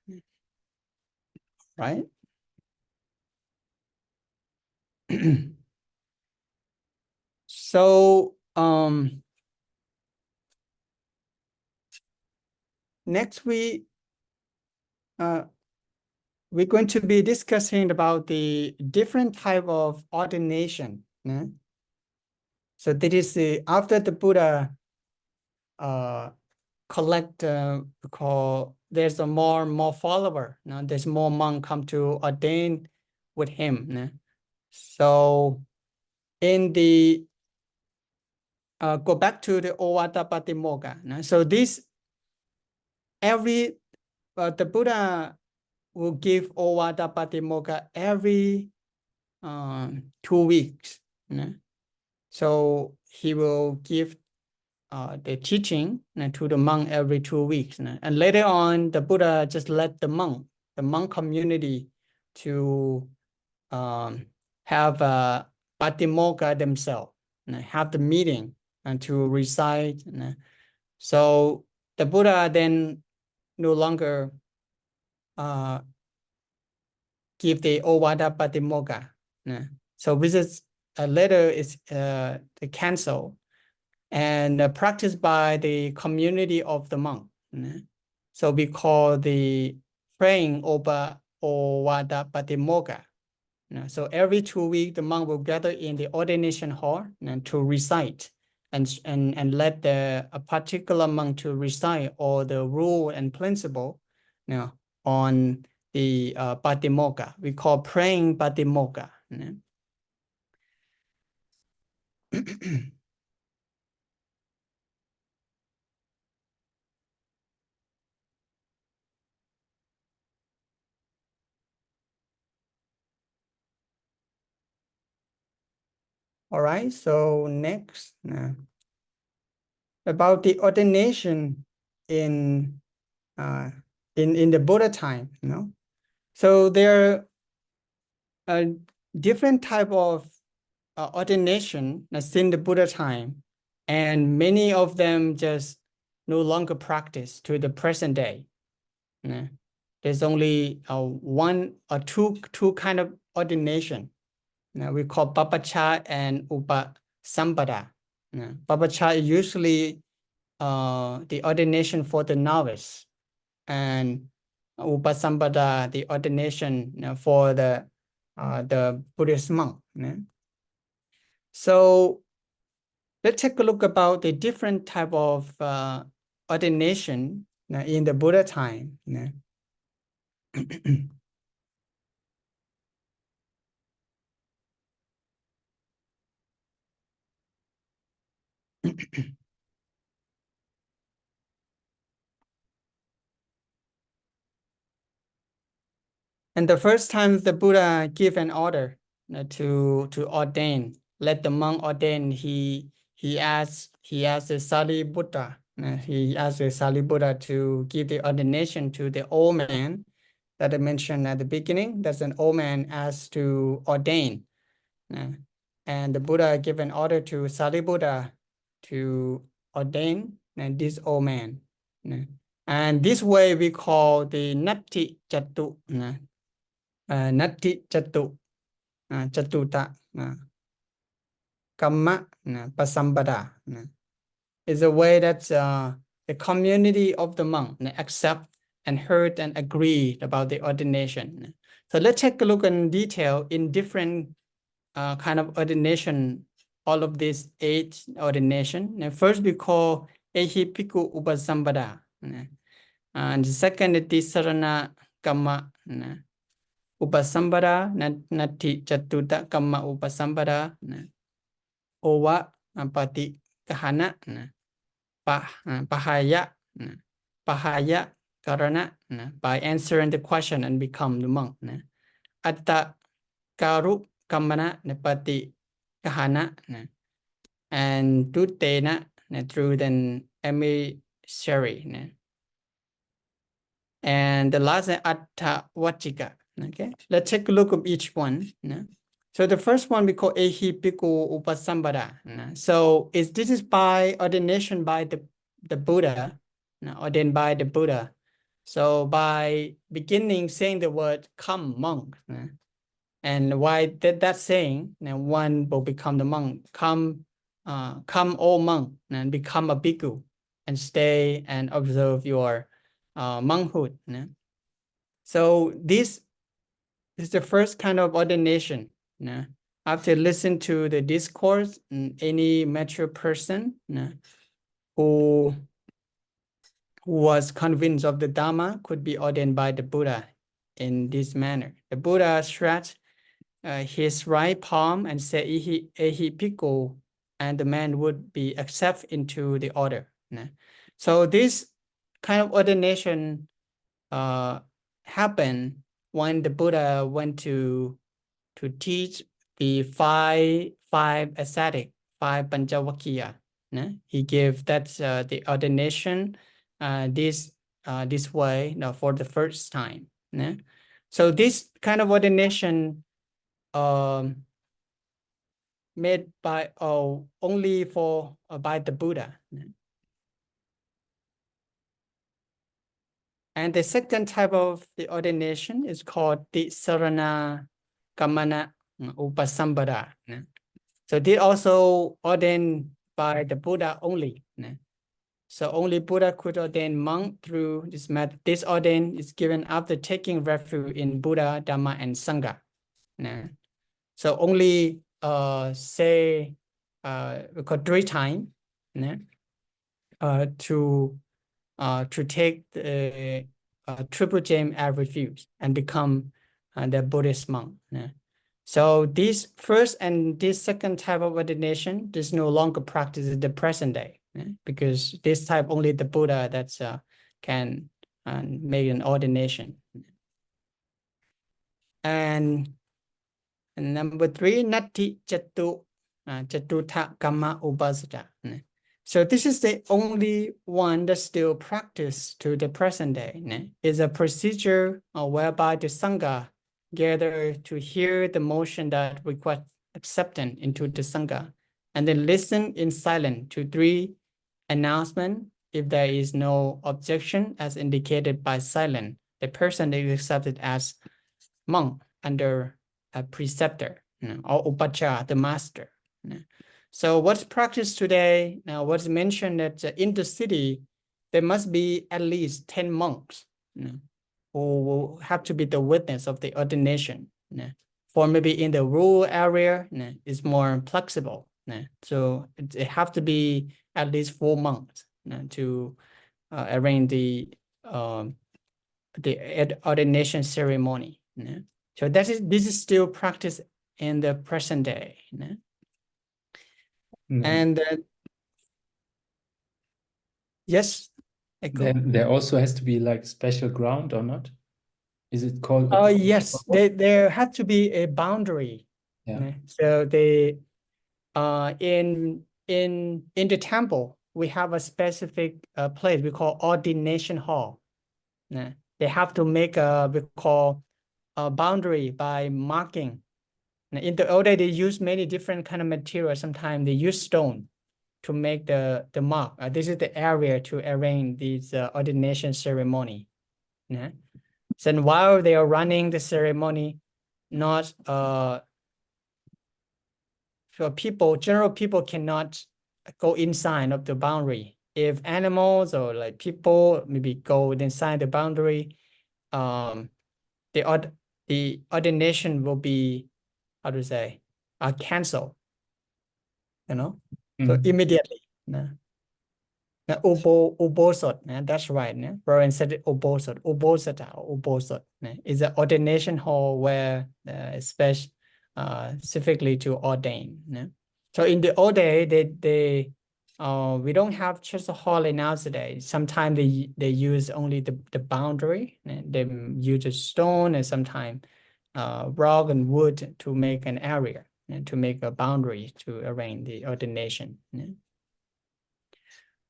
Right? So next we're going to be discussing about the different type of ordination. So that is after the Buddha collect there's a more follower. There's more monk come to ordain with him. So in the go back to the Ovada Patimokkha. So this the Buddha will give Ovada Patimokkha every 2 weeks. So he will give the teaching to the monk every 2 weeks. And later on, the Buddha just let the monk community to have a Patimokkha themselves, have the meeting and to recite. So the Buddha then no longer give the Ovada Patimokkha. So this is later is the cancel and practiced by the community of the monk. So we call the praying over Ovada Patimokkha. So every 2 weeks, the monk will gather in the ordination hall to recite and let a particular monk to recite all the rule and principle on the Patimokkha. We call praying Patimokkha. All right, so next, about the ordination in the Buddha time, So there are different type of ordination in the Buddha time, and many of them just no longer practice to the present day. There's only 1 or 2 kind of ordination. We call Papacha and Upasambhada. Papacha is usually the ordination for the novice, and Upasambhada the ordination for the Buddhist monk. So let's take a look about the different type of ordination in the Buddha time. And the first time the Buddha gave an order to ordain, let the monk ordain, he asked the Sariputta, he asked the Sariputta to give the ordination to the old man that I mentioned at the beginning. That's an old man asked to ordain and the Buddha gave an order to Sariputra to ordain this old man. And this way we call the Natti Chatu, Natti Chatu, Chatuta, Kamma Pasambada. Is a way that the community of the monk accept and heard and agreed about the ordination. So let's take a look in detail in different kind of ordination, all of these 8 ordination. And first we call Ehipiku Upasambada. And the second is Tisarana Kamma Upasambada, Nati Chatuta Kamma Upasambada, Owa Pati Kahana, Pahaya, Pahaya Karana, by answering the question and become the monk. Atta Karu Kamana Nepati Kahana, and Tutena through the emissary. And the last is Atta Vachika. Okay, let's take a look at each one. So the first one we call Ehipiku Upasambada. So this is by ordination by the Buddha, ordained by the Buddha. So by beginning saying the word "come monk," and why did that saying? One will become the monk. Come, O monk, and become a bhikkhu, and stay and observe your monkhood. So this is the first kind of ordination. After listening to the discourse, any mature person who was convinced of the Dhamma could be ordained by the Buddha in this manner. The Buddha stretched his right palm and said, Ehipiku, and the man would be accepted into the order. So this kind of ordination happened when the Buddha went to teach the five ascetic, 5 Panchavakiya. He gave that the ordination this way for the first time. So this kind of ordination made by only for by the Buddha. And the second type of the ordination is called the Sarana Kamana Upasambada. So they also ordained by the Buddha only. So only Buddha could ordain monk through this method. This ordain is given after taking refuge in Buddha, Dhamma, and Sangha. So only say we call 3 times to take the Triple Gem as refuge and become the Buddhist monk. So this first and this second type of ordination is no longer practiced in the present day, because this type only the Buddha that can make an ordination. And number 3, Natti Chatuta Kamma Upasada. So this is the only one that's still practiced to the present day. It's a procedure whereby the Sangha gather to hear the motion that request acceptance into the Sangha, and then listen in silence to 3 announcements. If there is no objection as indicated by silence, the person is accepted as monk under a preceptor or upacha, the master. So what's practiced today, now what's mentioned that in the city, there must be at least 10 monks who will have to be the witness of the ordination. For maybe in the rural area, it's more flexible. So it have to be at least 4 monks to arrange the ordination ceremony. So this is still practiced in the present day. And yes, then there also has to be like special ground or not? Is it called? Oh yes, there has to be a boundary. Yeah. So they in the temple we have a specific place we call ordination hall. They have to make a we call a boundary by marking In the old day, they use many different kind of materials. Sometimes they use stone to make the mark. This is the area to arrange this ordination ceremony. Yeah. So while they are running the ceremony, not so general people cannot go inside of the boundary. If animals or like people maybe go inside the boundary, the ordination will be, how to say, canceled. So immediately. Ubosot, that's right. Brian said ubosot, ubosata, or ubosot. Is an ordination hall where specifically to ordain. So in the old day, we don't have just a hall nowadays. Sometimes they use only the boundary. They use a stone and sometimes rock and wood to make an area and to make a boundary to arrange the ordination.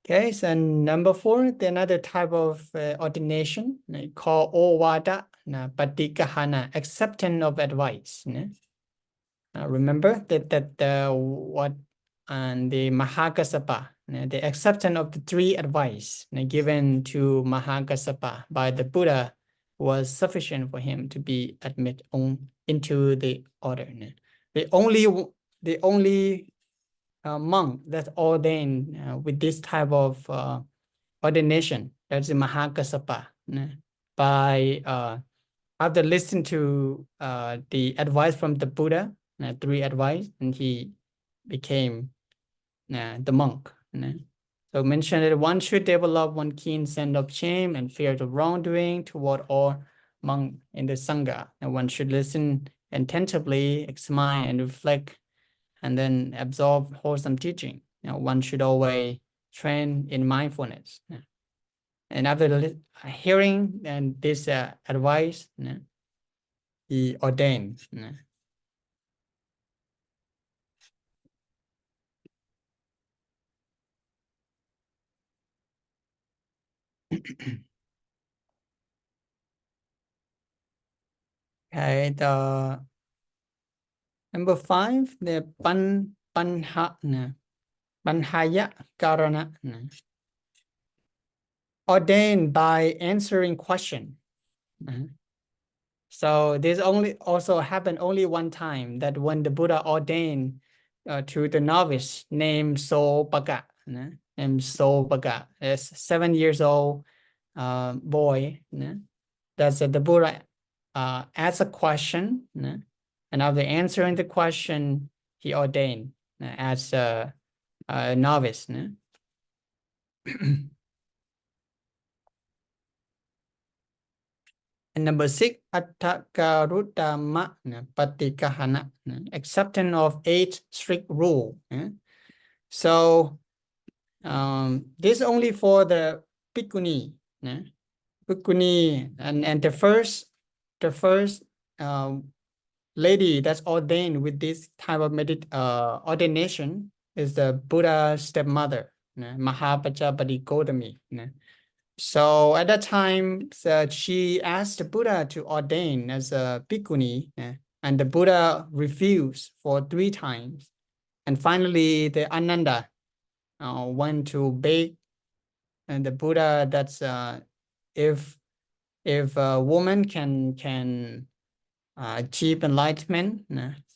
Okay, so number 4, the another type of ordination called Ovada, Patikahana, acceptance of advice. Remember that what and the Mahakassapa, the acceptance of the 3 advice given to Mahakassapa by the Buddha was sufficient for him to be admitted into the order. The only monk that's ordained with this type of ordination, that's the Mahakassapa. By after listening to the advice from the Buddha, 3 advice, and he became the monk. So mentioned that one should develop one keen sense of shame and fear of wrongdoing toward all monks in the Sangha. And one should listen attentively, examine and reflect, and then absorb wholesome teaching. One should always train in mindfulness. And after hearing and this advice, he ordained. Okay, the number 5, the Panhaya Karana, ordained by answering question. So this also happened only one time, that when the Buddha ordained to the novice named Sopaga, a 7 years old boy. That's the Buddha asked a question, and after answering the question, he ordained as a novice. And number 6, Attakarutama Patikahana, acceptance of 8 strict rule. So this only for the bhikkhuni. Bhikkhuni, and the first lady that's ordained with this type of ordination is the Buddha's stepmother, Mahapajapati Gautami. So at that time, she asked the Buddha to ordain as a bhikkhuni, and the Buddha refused for 3 times. And finally, the Ananda went to beg and the Buddha that's if a woman can achieve enlightenment,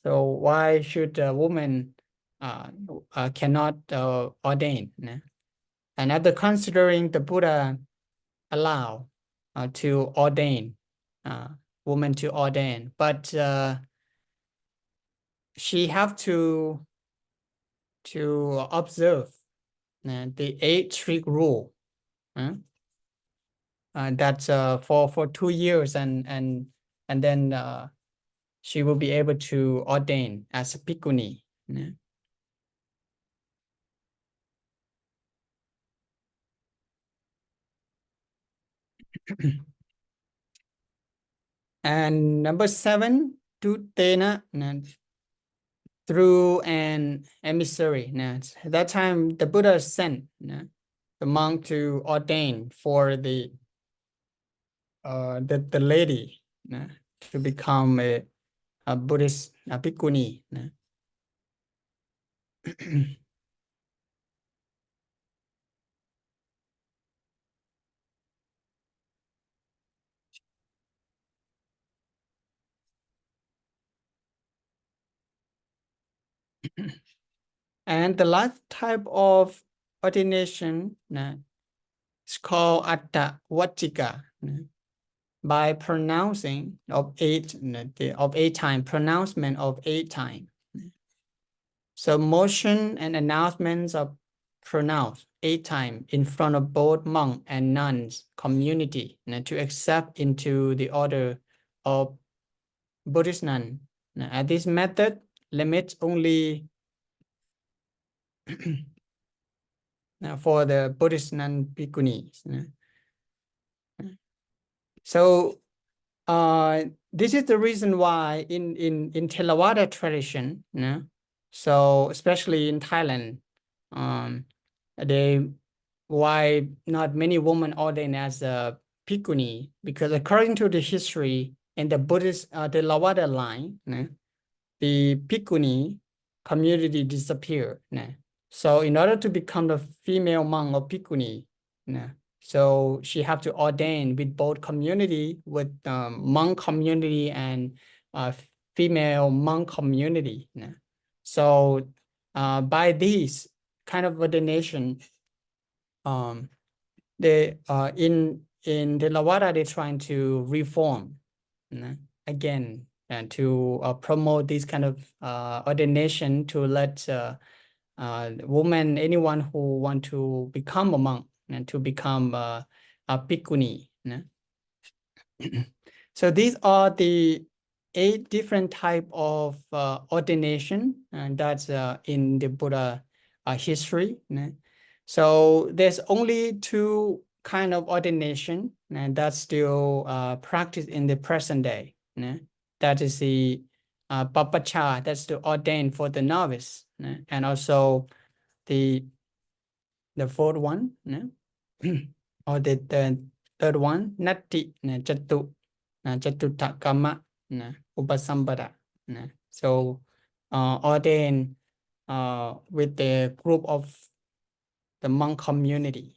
so why should a woman cannot ordain? And after considering, the Buddha allow to ordain woman to ordain, but she have to observe the 8 strict rule. That's for 2 years, and then she will be able to ordain as a bhikkhuni. And number 7, Tutena, through an emissary. At that time, the Buddha sent the monk to ordain for the lady to become a Buddhist ภิกขุณีนะ And the last type of ordination is called Atta Vachika, by pronouncing of eight time, pronouncement of 8 times. So motion and announcements are pronounced 8 times in front of both monk and nuns community to accept into the order of Buddhist nun. And this method limits only for the Buddhist nun bhikkhunis. So this is the reason why in Theravada tradition, so especially in Thailand, why not many women ordained as a bhikkhuni, because according to the history in the Buddhist Theravada line, the bhikkhuni community disappeared. So in order to become the female monk or bhikkhuni, so she have to ordain with both community, with monk community and female monk community. So by these kind of ordination, they in the Theravada, they're trying to reform again and to promote this kind of ordination to let women, anyone who want to become a monk and to become a bhikkhuni. So these are the 8 different type of ordination, and that's in the Buddha history. So there's only 2 kind of ordination, and that's still practiced in the present day. That is the papacha, that's to ordain for the novice, and also the 4th one, or the 3rd one, natti, Jatutakama, Upasambhada. So ordain with the group of the monk community.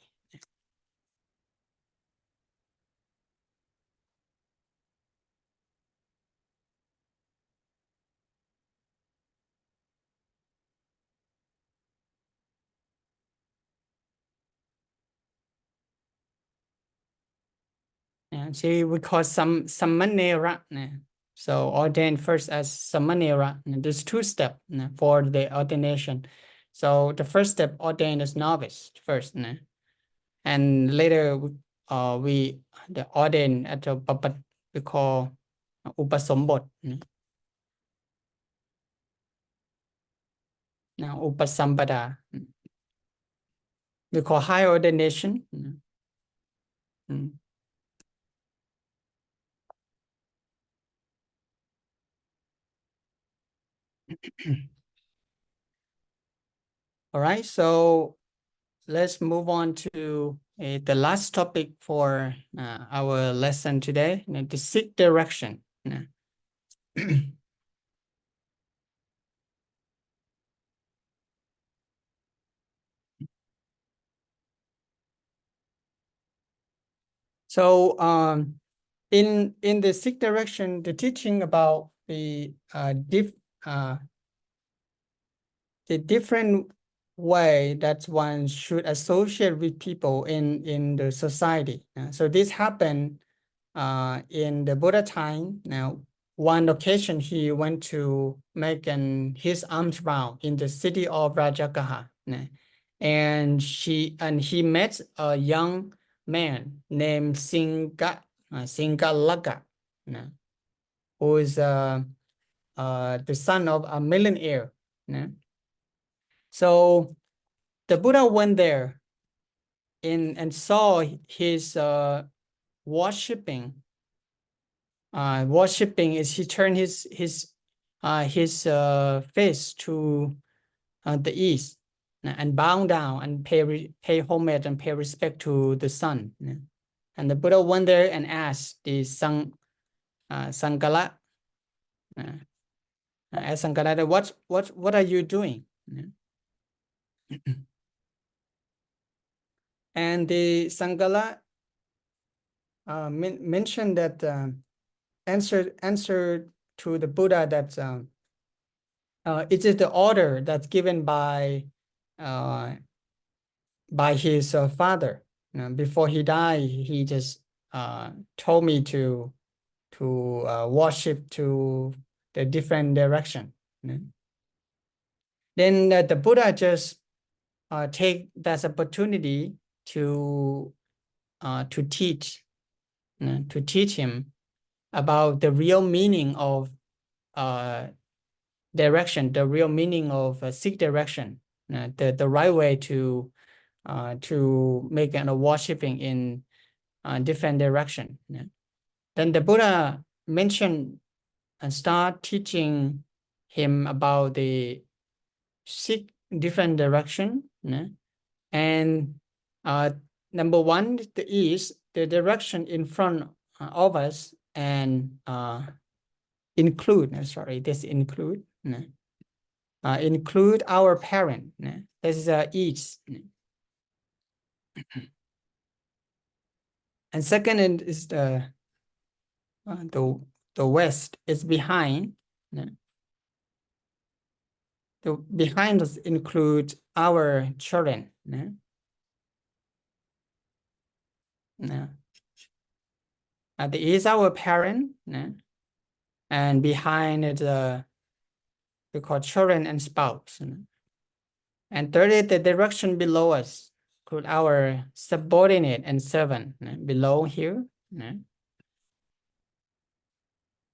And see, we call some samanera. So ordained first as samanera. There's 2 steps for the ordination. So the first step, ordained as novice first, and later we the ordain at the papat, we call upasombot. Now upasambhada, we call high ordination. All right, so let's move on to the last topic for our lesson today, the 6th direction. So in the 6th direction, the teaching about the different way that one should associate with people in the society. So this happened in the Buddha time. Now, one occasion he went to make his alms round in the city of Rajagaha, and he met a young man named Singalaka, who is the son of a millionaire. So the Buddha went there and saw his worshipping. Worshipping is he turned his face to the east and bow down and pay homage and pay respect to the sun. And the Buddha went there and asked the Sangala, Ask Sangala, what are you doing? And the Sangala mentioned that answer to the Buddha that it is the order that's given by his father. Before he died, he just told me to worship to the different direction. Then the Buddha just take that opportunity to teach him about the real meaning of direction, the real meaning of seek direction, the right way to make a worshiping in different direction. Then the Buddha mentioned and start teaching him about the seek different direction. And number one is the direction in front of us and include our parent. This is each. And second is the west is behind. The behind us include our children. There is our parent, and behind it we call children and spouse. And third is the direction below us, include our subordinate and servant below here.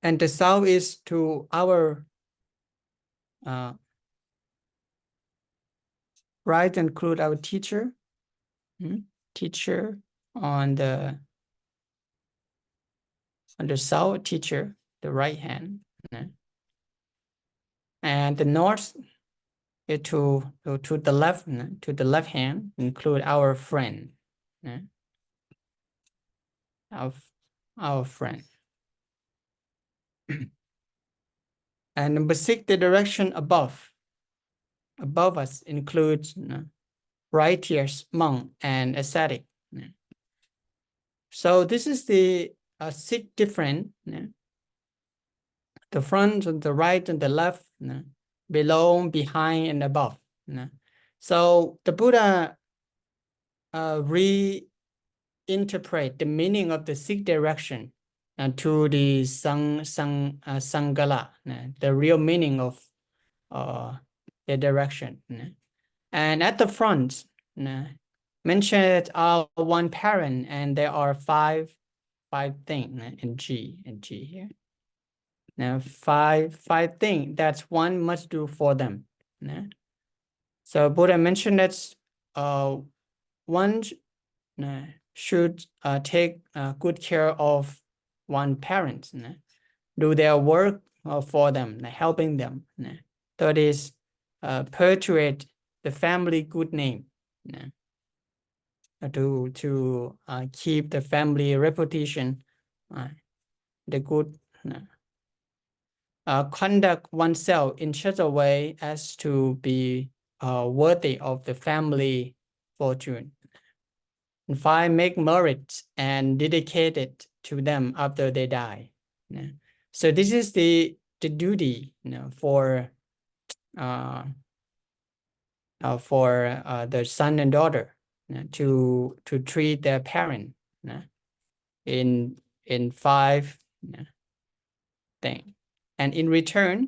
And the south is to our right, include our teacher, on the south, teacher, the right hand, and the north is to the left, hand, include our friend, our friend. And number 6, the direction above us includes righteous, monk, and ascetic. So this is the 6 different, the front, the right, and the left, below, behind, and above. So the Buddha reinterpret the meaning of the 6 direction to the Sangala, the real meaning of the direction. And at the front, mentioned one parent, and there are five things in G here. Now five things that one must do for them. So Buddha mentioned that one should take good care of one parent, do their work for them, helping them. Third is perpetuate the family good name, to keep the family reputation, the good. Conduct oneself in such a way as to be worthy of the family fortune. And 5, make merit and dedicate it to them after they die. So this is the duty, for the son and daughter, to treat their parent in 5 things. And in return,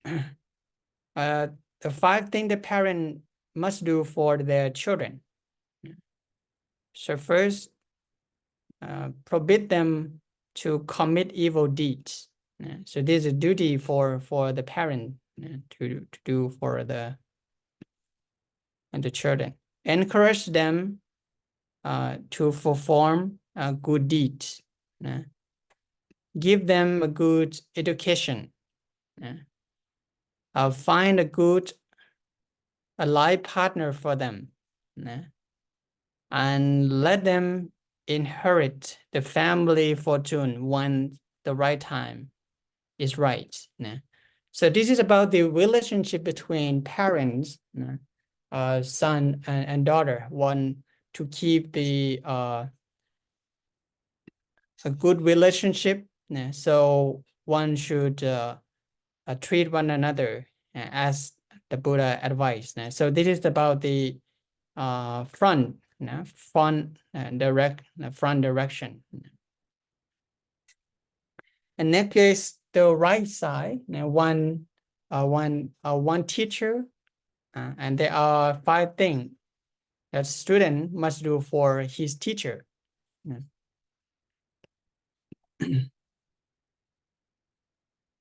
the 5 things the parent must do for their children. So first, forbid them to commit evil deeds. So this is a duty for the parent to do for the children. Encourage them to perform good deeds. Give them a good education. Find a life partner for them. And let them inherit the family fortune when the right time. is right. So this is about the relationship between parents, son and daughter, want to keep the a good relationship. So one should treat one another as the Buddha advised. So this is about the front direction. And next is the right side. One teacher, and there are 5 things that student must do for his teacher.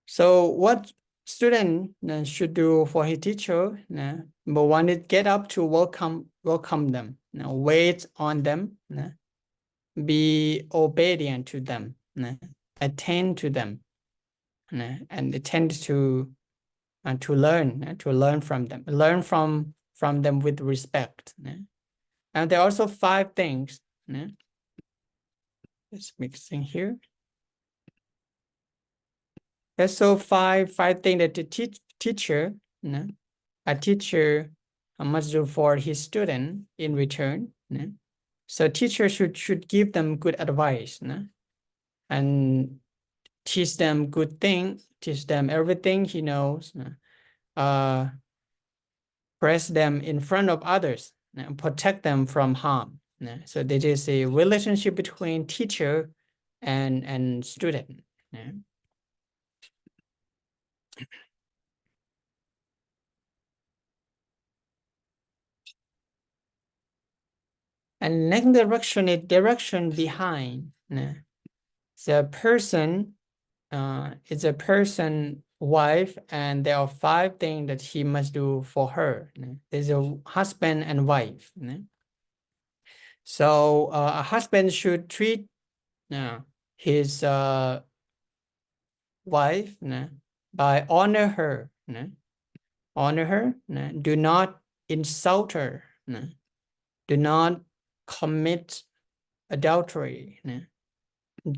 So what student should do for his teacher? Number 1 is get up to welcome them, wait on them, be obedient to them, attend to them, and attend to learn from them, learn from them with respect. And there are also 5 things. It's mixing here. There's so five things that the teacher, a teacher must do for his student in return. So teacher should give them good advice, and teach them good things, teach them everything he knows, praise them in front of others, protect them from harm. So this is a relationship between teacher and student. And next direction is direction behind. The person is a person wife, and there are 5 things that he must do for her. There's a husband and wife. So a husband should treat his wife by honor her. Honor her. Do not insult her. Do not commit adultery.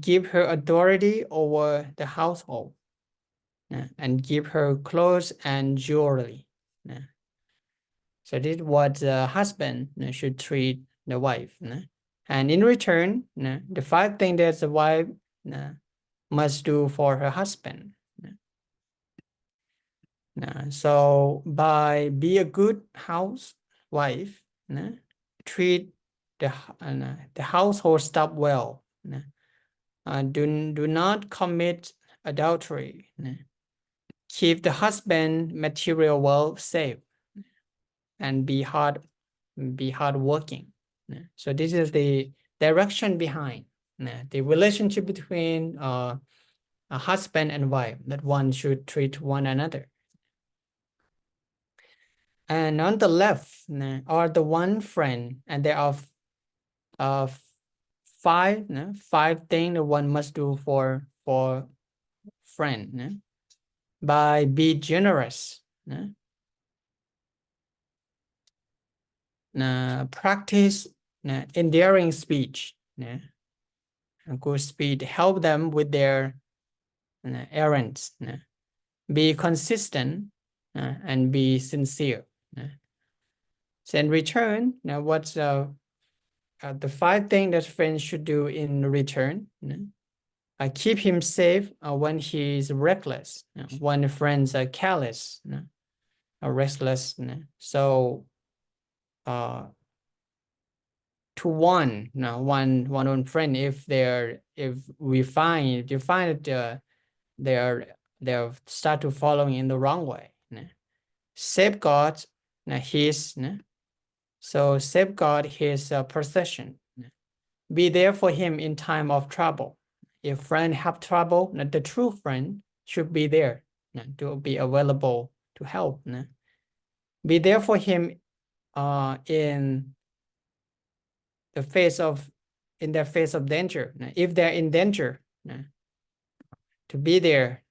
Give her authority over the household, and give her clothes and jewelry. So this is what the husband should treat the wife. And in return, the 5 things that the wife must do for her husband. So by be a good housewife, treat the household stuff well. Do not commit adultery. Keep the husband material well safe, and be hardworking. So this is the direction behind the relationship between a husband and wife, that one should treat one another. And on the left are the one friend, and there are 5 things that one must do for friend. By be generous, practice endearing speech, good speech, help them with their errands, be consistent, and be sincere. So in return, what's the 5 things that friends should do in return? Keep him safe when he is reckless, when friends are careless or restless. So to one friend, if you find that they're start to following in the wrong way, safeguard his, so safeguard his possession. Be there for him in time of trouble. If friend have trouble, the true friend should be there to be available to help. Be there for him in the face of danger. If they're in danger, to be there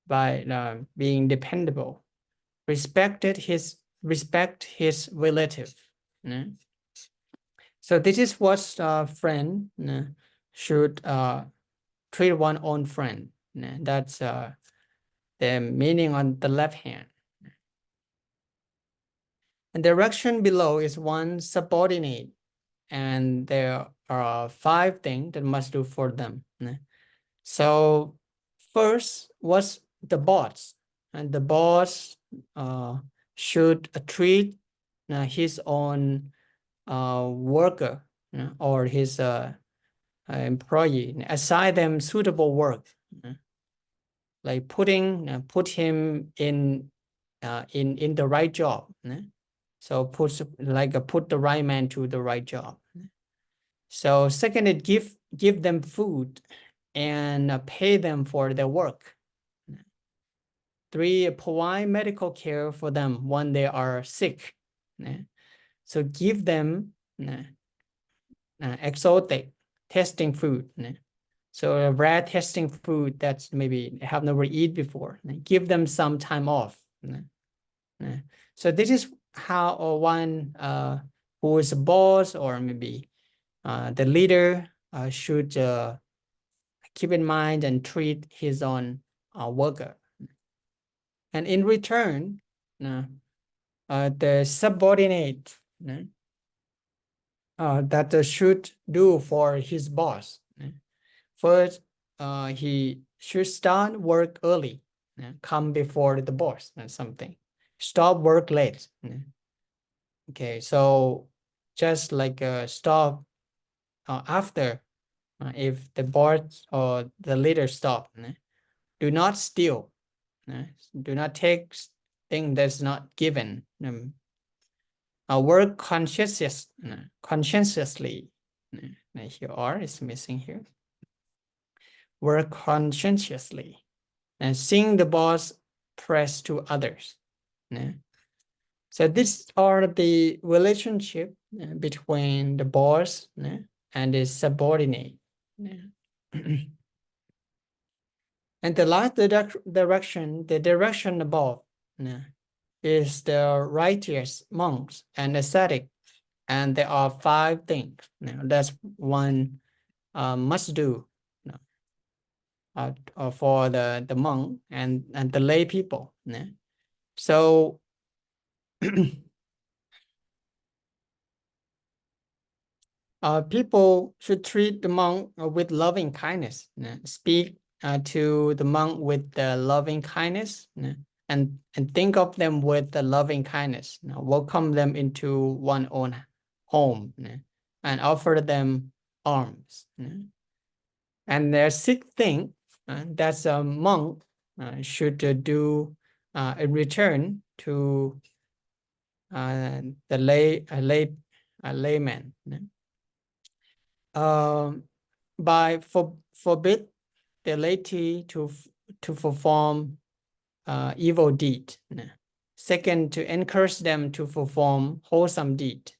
by being dependable. Respect his relative. So this is what friend should treat one's own friend. That's the meaning on the left hand. And direction below is one subordinate, and there are 5 things that must do for them. So first, what's the boss? And the boss should treat his own worker or his employee, assign them suitable work, like put him in the right job. So put the right man to the right job. So second, it give them food and pay them for their work. 3, provide medical care for them when they are sick. So give them exotic testing food. So a rare testing food that's maybe have never eaten before. Give them some time off. So this is how one who is a boss or maybe the leader should keep in mind and treat his own worker. And in return, the subordinate that should do for his boss. First, he should start work early, come before the boss or something. Stop work late. Okay, so just like stop after if the boss or the leader stop. Do not steal. Do not take thing that's not given. Work conscientiously. Here R is missing here. Work conscientiously and seeing the boss press to others. So these are the relationship between the boss and the subordinate. And the last direction, the direction above, is the righteous monks and ascetic. And there are 5 things. That's one must do for the monk and the lay people. So people should treat the monk with loving kindness. Speak to the monk with the loving kindness, and think of them with the loving kindness. Welcome them into one's own home, and offer them alms. And the 6th thing that a monk should do in return to the layman. By forbid the laity to perform evil deed. Second, to encourage them to perform wholesome deed.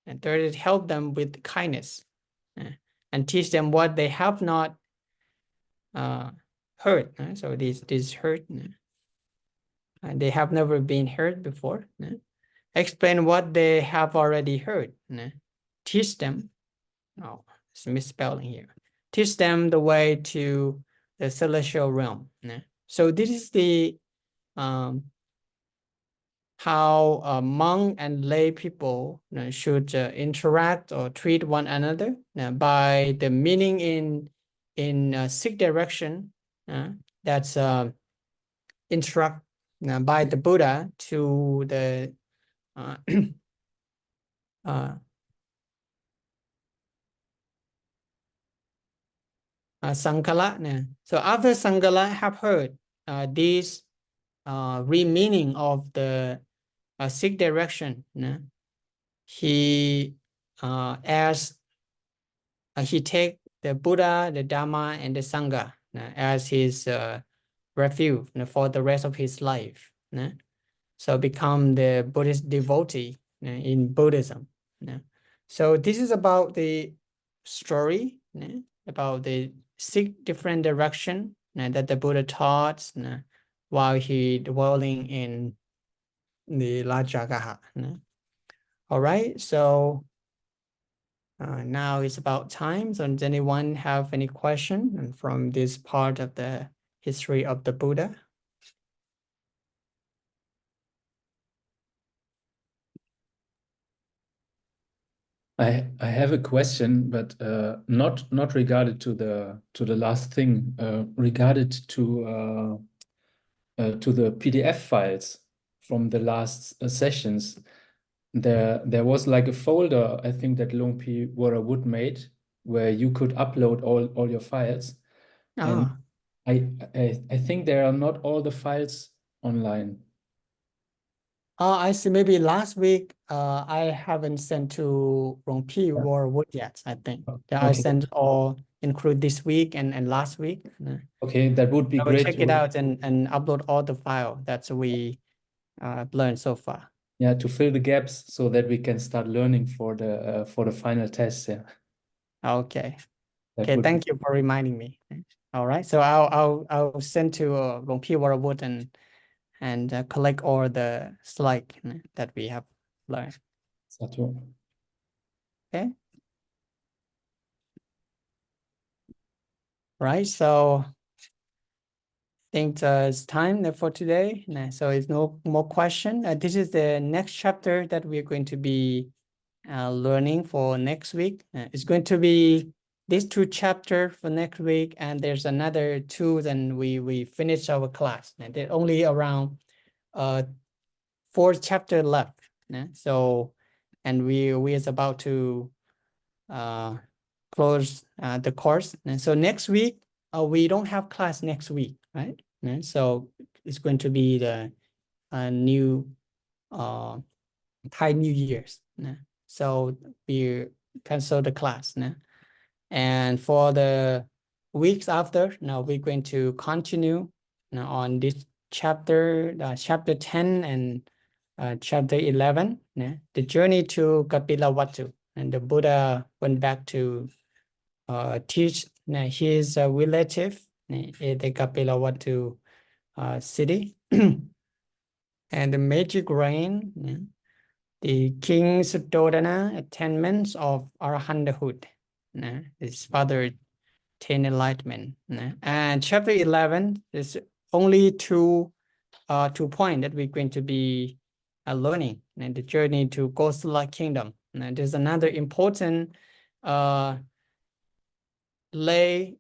And third, help them with kindness and teach them what they have not heard. So this hurt, and they have never been heard before. Explain what they have already heard. Teach them. Oh, it's misspelling here. Teach them the way to the celestial realm. So this is the how monk and lay people should interact or treat one another by the meaning in 6 direction. That's instruct by the Buddha to the Sankala. So after Sankala have heard these re-meaning of the 6 direction, he he take the Buddha, the Dharma, and the Sangha as his refuge for the rest of his life. So become the Buddhist devotee in Buddhism. So this is about the story about the 6 different directions that the Buddha taught while he dwelling in the Rajagaha. All right, so now it's about time. So does anyone have any question from this part of the history of the Buddha. I have a question, but not regarded to the last thing, regarded to the PDF files from the last sessions. There was like a folder, I think, that Luang Pi Worawut made, where you could upload all your files. And I think there are not all the files online. I see. Maybe last week, I haven't sent to Luang Pi Worawut yet, I think. I Okay. sent all, include this week and last week. Okay, that would be I will great check it out and upload all the file that we learned so far. Yeah, to fill the gaps so that we can start learning for the final test. Yeah. Okay. That Okay, would thank you for reminding me. All right, so I'll send to Luang Pi Worawut and collect all the slide that we have learned. Satu. Okay. Right, so I think it's time for today. So it's no more question. This is the next chapter that we're going to be learning for next week. It's going to be these two chapters for next week, and there's another two. Then we finish our class. And there's only around 4 chapters left. So, and we is about to close the course. And so next week we don't have class next week, right? So it's going to be the new Thai New Year's. So we cancel the class. And for the weeks after, now we're going to continue on this chapter, chapter 10 and chapter 11, the journey to Kapilavatthu. And the Buddha went back to teach his relative in the Kapilavatthu city. And the magic rain, the King Suddhodana attainments of arahanthood, his father attained enlightenment. And chapter 11 is only two points that we're going to be learning, and the journey to Kosala kingdom. And there's another important lay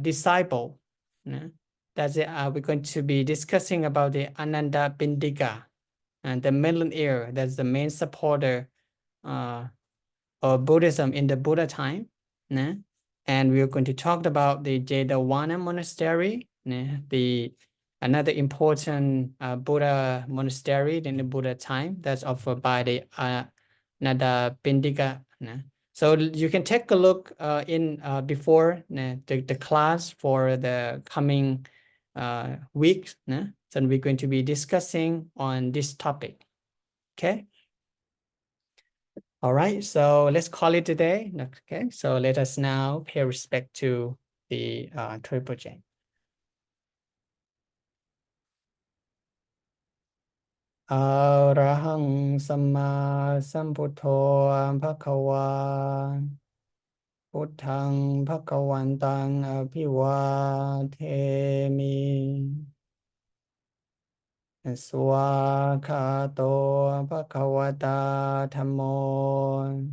disciple that we're going to be discussing about the Ananda Pindika and the millionaire. That's the main supporter of Buddhism in the Buddha time. And we're going to talk about the Jetavana monastery, another important Buddha monastery in the Buddha time that's offered by the Ananda Pindika. So you can take a look in before the class for the coming weeks. So we're going to be discussing on this topic. Okay. All right, so let's call it today. Okay, so let us now pay respect to the Triple J. Arahang Samma Sambuddho Bhagava Buddhang Bhagavantang Abhivatemi Swakato Bhagavata Dhammo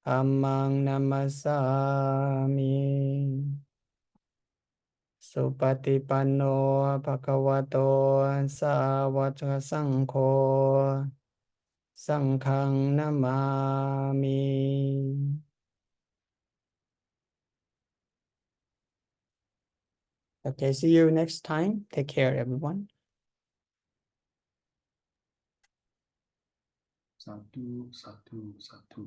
Dhammang Namasami Supatipanno Bhagavato Sāvaka Saṅkho Saṅghang Namami. Okay, see you next time. Take care, everyone. Satu, satu, satu.